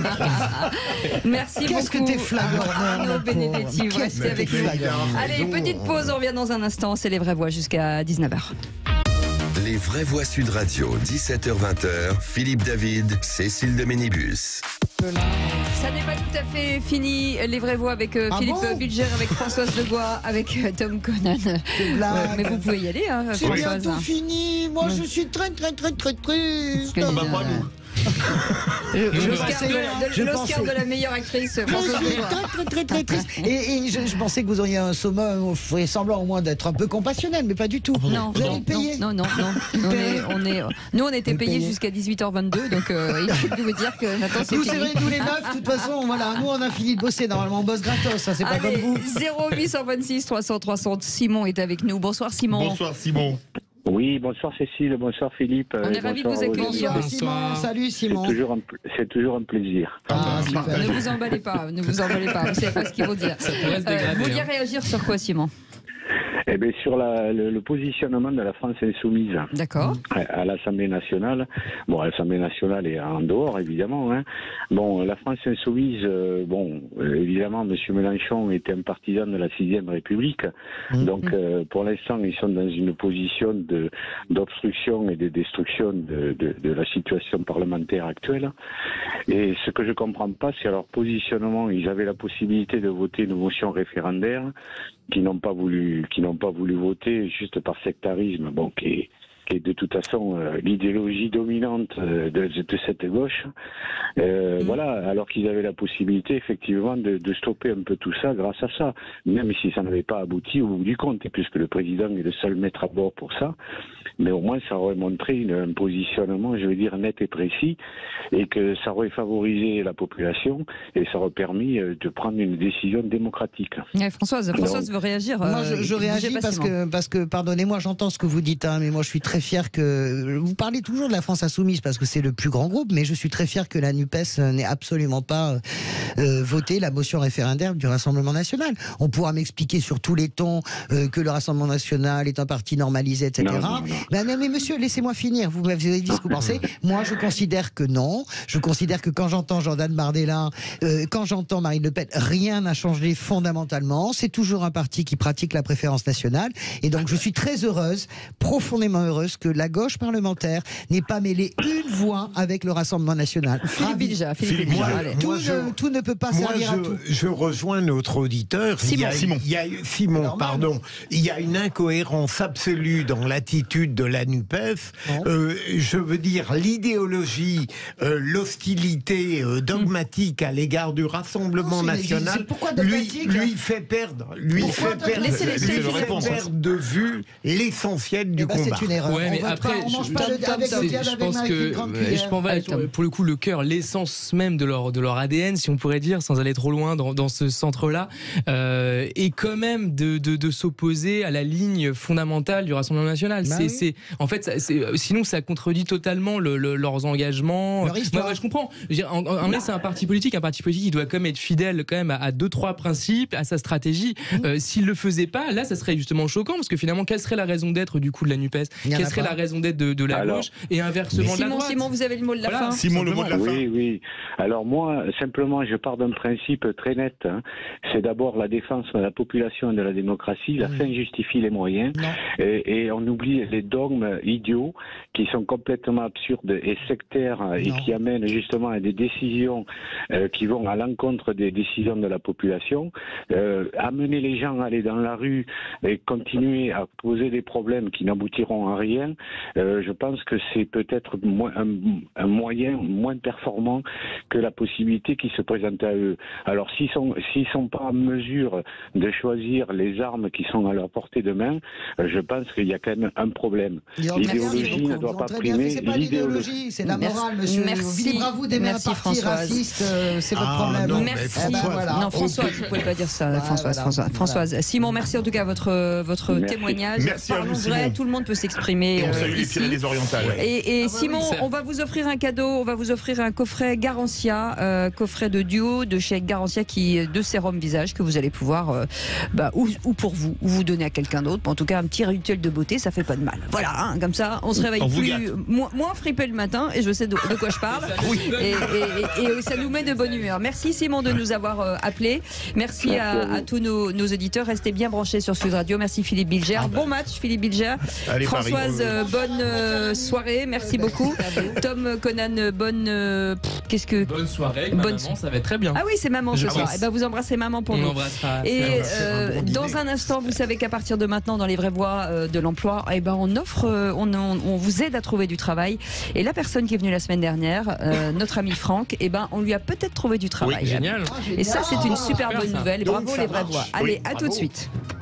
B: Merci beaucoup.
D: Qu'est-ce que t'es flagrant
B: Arnaud Benedetti, vous restez avec nous. Allez, petite pause, on revient dans un instant, c'est les vraies voix jusqu'à 19h.
A: Les vraies voix Sud Radio, 17h-20h, Philippe David, Cécile de Ménibus.
B: Ça n'est pas tout à fait fini, les vraies voix avec Philippe Bilger, avec Françoise Legois, avec Tom Conan. Mais vous pouvez y aller,
D: c'est bientôt fini, moi je suis très triste.
B: L'Oscar de la meilleure actrice.
D: Très triste. Et je pensais que vous auriez un summum, vous feriez semblant au moins d'être un peu compassionnel, mais pas du tout.
B: Non,
D: vous allez le payer.
B: Non. Nous, on était payés jusqu'à 18h22, donc il faut vous dire que maintenant c'est fini.
D: Vous savez, tous les meufs, de toute façon, voilà, nous on a fini de bosser. Normalement, on bosse gratos, ça c'est pas comme vous.
B: 0826 300 300. Simon est avec nous. Bonsoir Simon.
C: Bonsoir Simon.
N: Oui, bonsoir Cécile, bonsoir Philippe.
B: On est ravis de vous accueillir.
D: Bonsoir Simon, salut Simon.
N: C'est toujours un plaisir.
B: Ne vous emballez pas, vous savez pas ce qu'ils vont dire. Vous vouliez réagir sur quoi, Simon?
N: Eh bien, sur le positionnement de la France insoumise.
B: D'accord.
N: À l'Assemblée nationale. Bon, l'Assemblée nationale est en dehors, évidemment. Hein. Bon, la France insoumise, évidemment, M. Mélenchon était un partisan de la 6e République. Donc, pour l'instant, ils sont dans une position d'obstruction et de destruction de la situation parlementaire actuelle. Et ce que je ne comprends pas, c'est à leur positionnement. Ils avaient la possibilité de voter une motion référendaire qui n'ont pas voulu voter juste par sectarisme, qui est de toute façon l'idéologie dominante de cette gauche. Voilà, alors qu'ils avaient la possibilité effectivement de stopper un peu tout ça grâce à ça, même si ça n'avait pas abouti au bout du compte, puisque le président est le seul maître à bord pour ça. Mais au moins ça aurait montré un positionnement, je veux dire, net et précis, et que ça aurait favorisé la population et ça aurait permis de prendre une décision démocratique.
B: Françoise veut réagir.
D: Moi je réagis parce que pardonnez-moi, j'entends ce que vous dites, mais moi je suis très fier que... Vous parlez toujours de la France insoumise parce que c'est le plus grand groupe, mais je suis très fier que la NUPES n'ait absolument pas voté la motion référendaire du Rassemblement national. On pourra m'expliquer sur tous les tons que le Rassemblement national est un parti normalisé, etc. Non, mais monsieur, laissez-moi finir. Vous m'avez dit ce que vous pensez. Moi, je considère que non. Je considère que quand j'entends Jordan Bardella, quand j'entends Marine Le Pen, rien n'a changé fondamentalement. C'est toujours un parti qui pratique la préférence nationale. Et donc, je suis très heureuse, profondément heureuse, que la gauche parlementaire n'ait pas mêlé une voix avec le Rassemblement national.
B: Philippe Bilger.
D: Tout ne peut pas servir à tout.
E: Je rejoins notre auditeur. Simon, pardon. Il y a une incohérence absolue dans l'attitude de la NUPES. Je veux dire, l'idéologie, l'hostilité dogmatique à l'égard du Rassemblement national lui fait perdre de vue l'essentiel du combat.
D: C'est une erreur.
F: Ouais, mais après, je pense que pour le coup, le cœur, l'essence même de leur ADN, si on pourrait dire, sans aller trop loin dans ce centre-là, est quand même de s'opposer à la ligne fondamentale du Rassemblement national. En fait, sinon, ça contredit totalement leurs engagements. Je comprends. C'est un parti politique. Un parti politique, il doit quand même être fidèle quand même à 2-3 principes, à sa stratégie. S'il le faisait pas, là, ça serait justement choquant, parce que finalement, quelle serait la raison d'être du coup de la NUPES? Quelle serait la raison d'être de la gauche et inversement de la droite?
B: Simon, vous avez le mot de la fin.
C: Simon, le mot de la fin.
N: Oui. Alors moi, simplement, je pars d'un principe très net. C'est d'abord la défense de la population et de la démocratie. La fin justifie les moyens. Et on oublie les dogmes idiots qui sont complètement absurdes et sectaires et qui amènent justement à des décisions qui vont à l'encontre des décisions de la population. Amener les gens à aller dans la rue et continuer à poser des problèmes qui n'aboutiront à rien, je pense que c'est peut-être un moyen moins performant que la possibilité qui se présente à eux. Alors s'ils sont pas en mesure de choisir les armes qui sont à leur portée de main, je pense qu'il y a quand même un problème. L'idéologie ne doit pas primer.
D: C'est pas l'idéologie, c'est la morale, monsieur. Libre à vous d'aimer un parti raciste, c'est votre problème.
B: Merci. Non, Françoise, vous ne pouvez pas dire ça, Françoise. Simon, merci en tout cas votre témoignage. Parlons vrai, tout le monde peut s'exprimer ici. Et Simon, on va vous offrir un cadeau, on va vous offrir un coffret Garantia, coffret de duo de chez Garantia de sérum visage que vous allez pouvoir, ou pour vous, ou vous donner à quelqu'un d'autre. En tout cas, un petit rituel de beauté, ça fait pas de mal. Voilà, comme ça, on se réveille moins fripé le matin, et je sais de quoi je parle. Et ça nous met de bonne humeur. Merci Simon de nous avoir appelés. Merci à tous nos auditeurs. Restez bien branchés sur Sud Radio. Merci Philippe Bilger. Bon match Philippe Bilger. Françoise, bonne soirée. Merci beaucoup. Tom Conan, bonne
F: soirée. Bonne soirée. Ça va être très bien.
B: Ah oui, c'est maman ce soir. Vous embrassez maman pour nous. Et dans un instant, vous savez qu'à partir de maintenant, dans les vraies voies de l'emploi, on vous aide à trouver du travail. Et la personne qui est venue la semaine dernière, notre ami Franck, on lui a peut-être trouvé du travail.
F: Oui, génial.
B: Et ça, c'est une super bonne nouvelle. Et bravo les vraies voix. Allez, à tout de suite.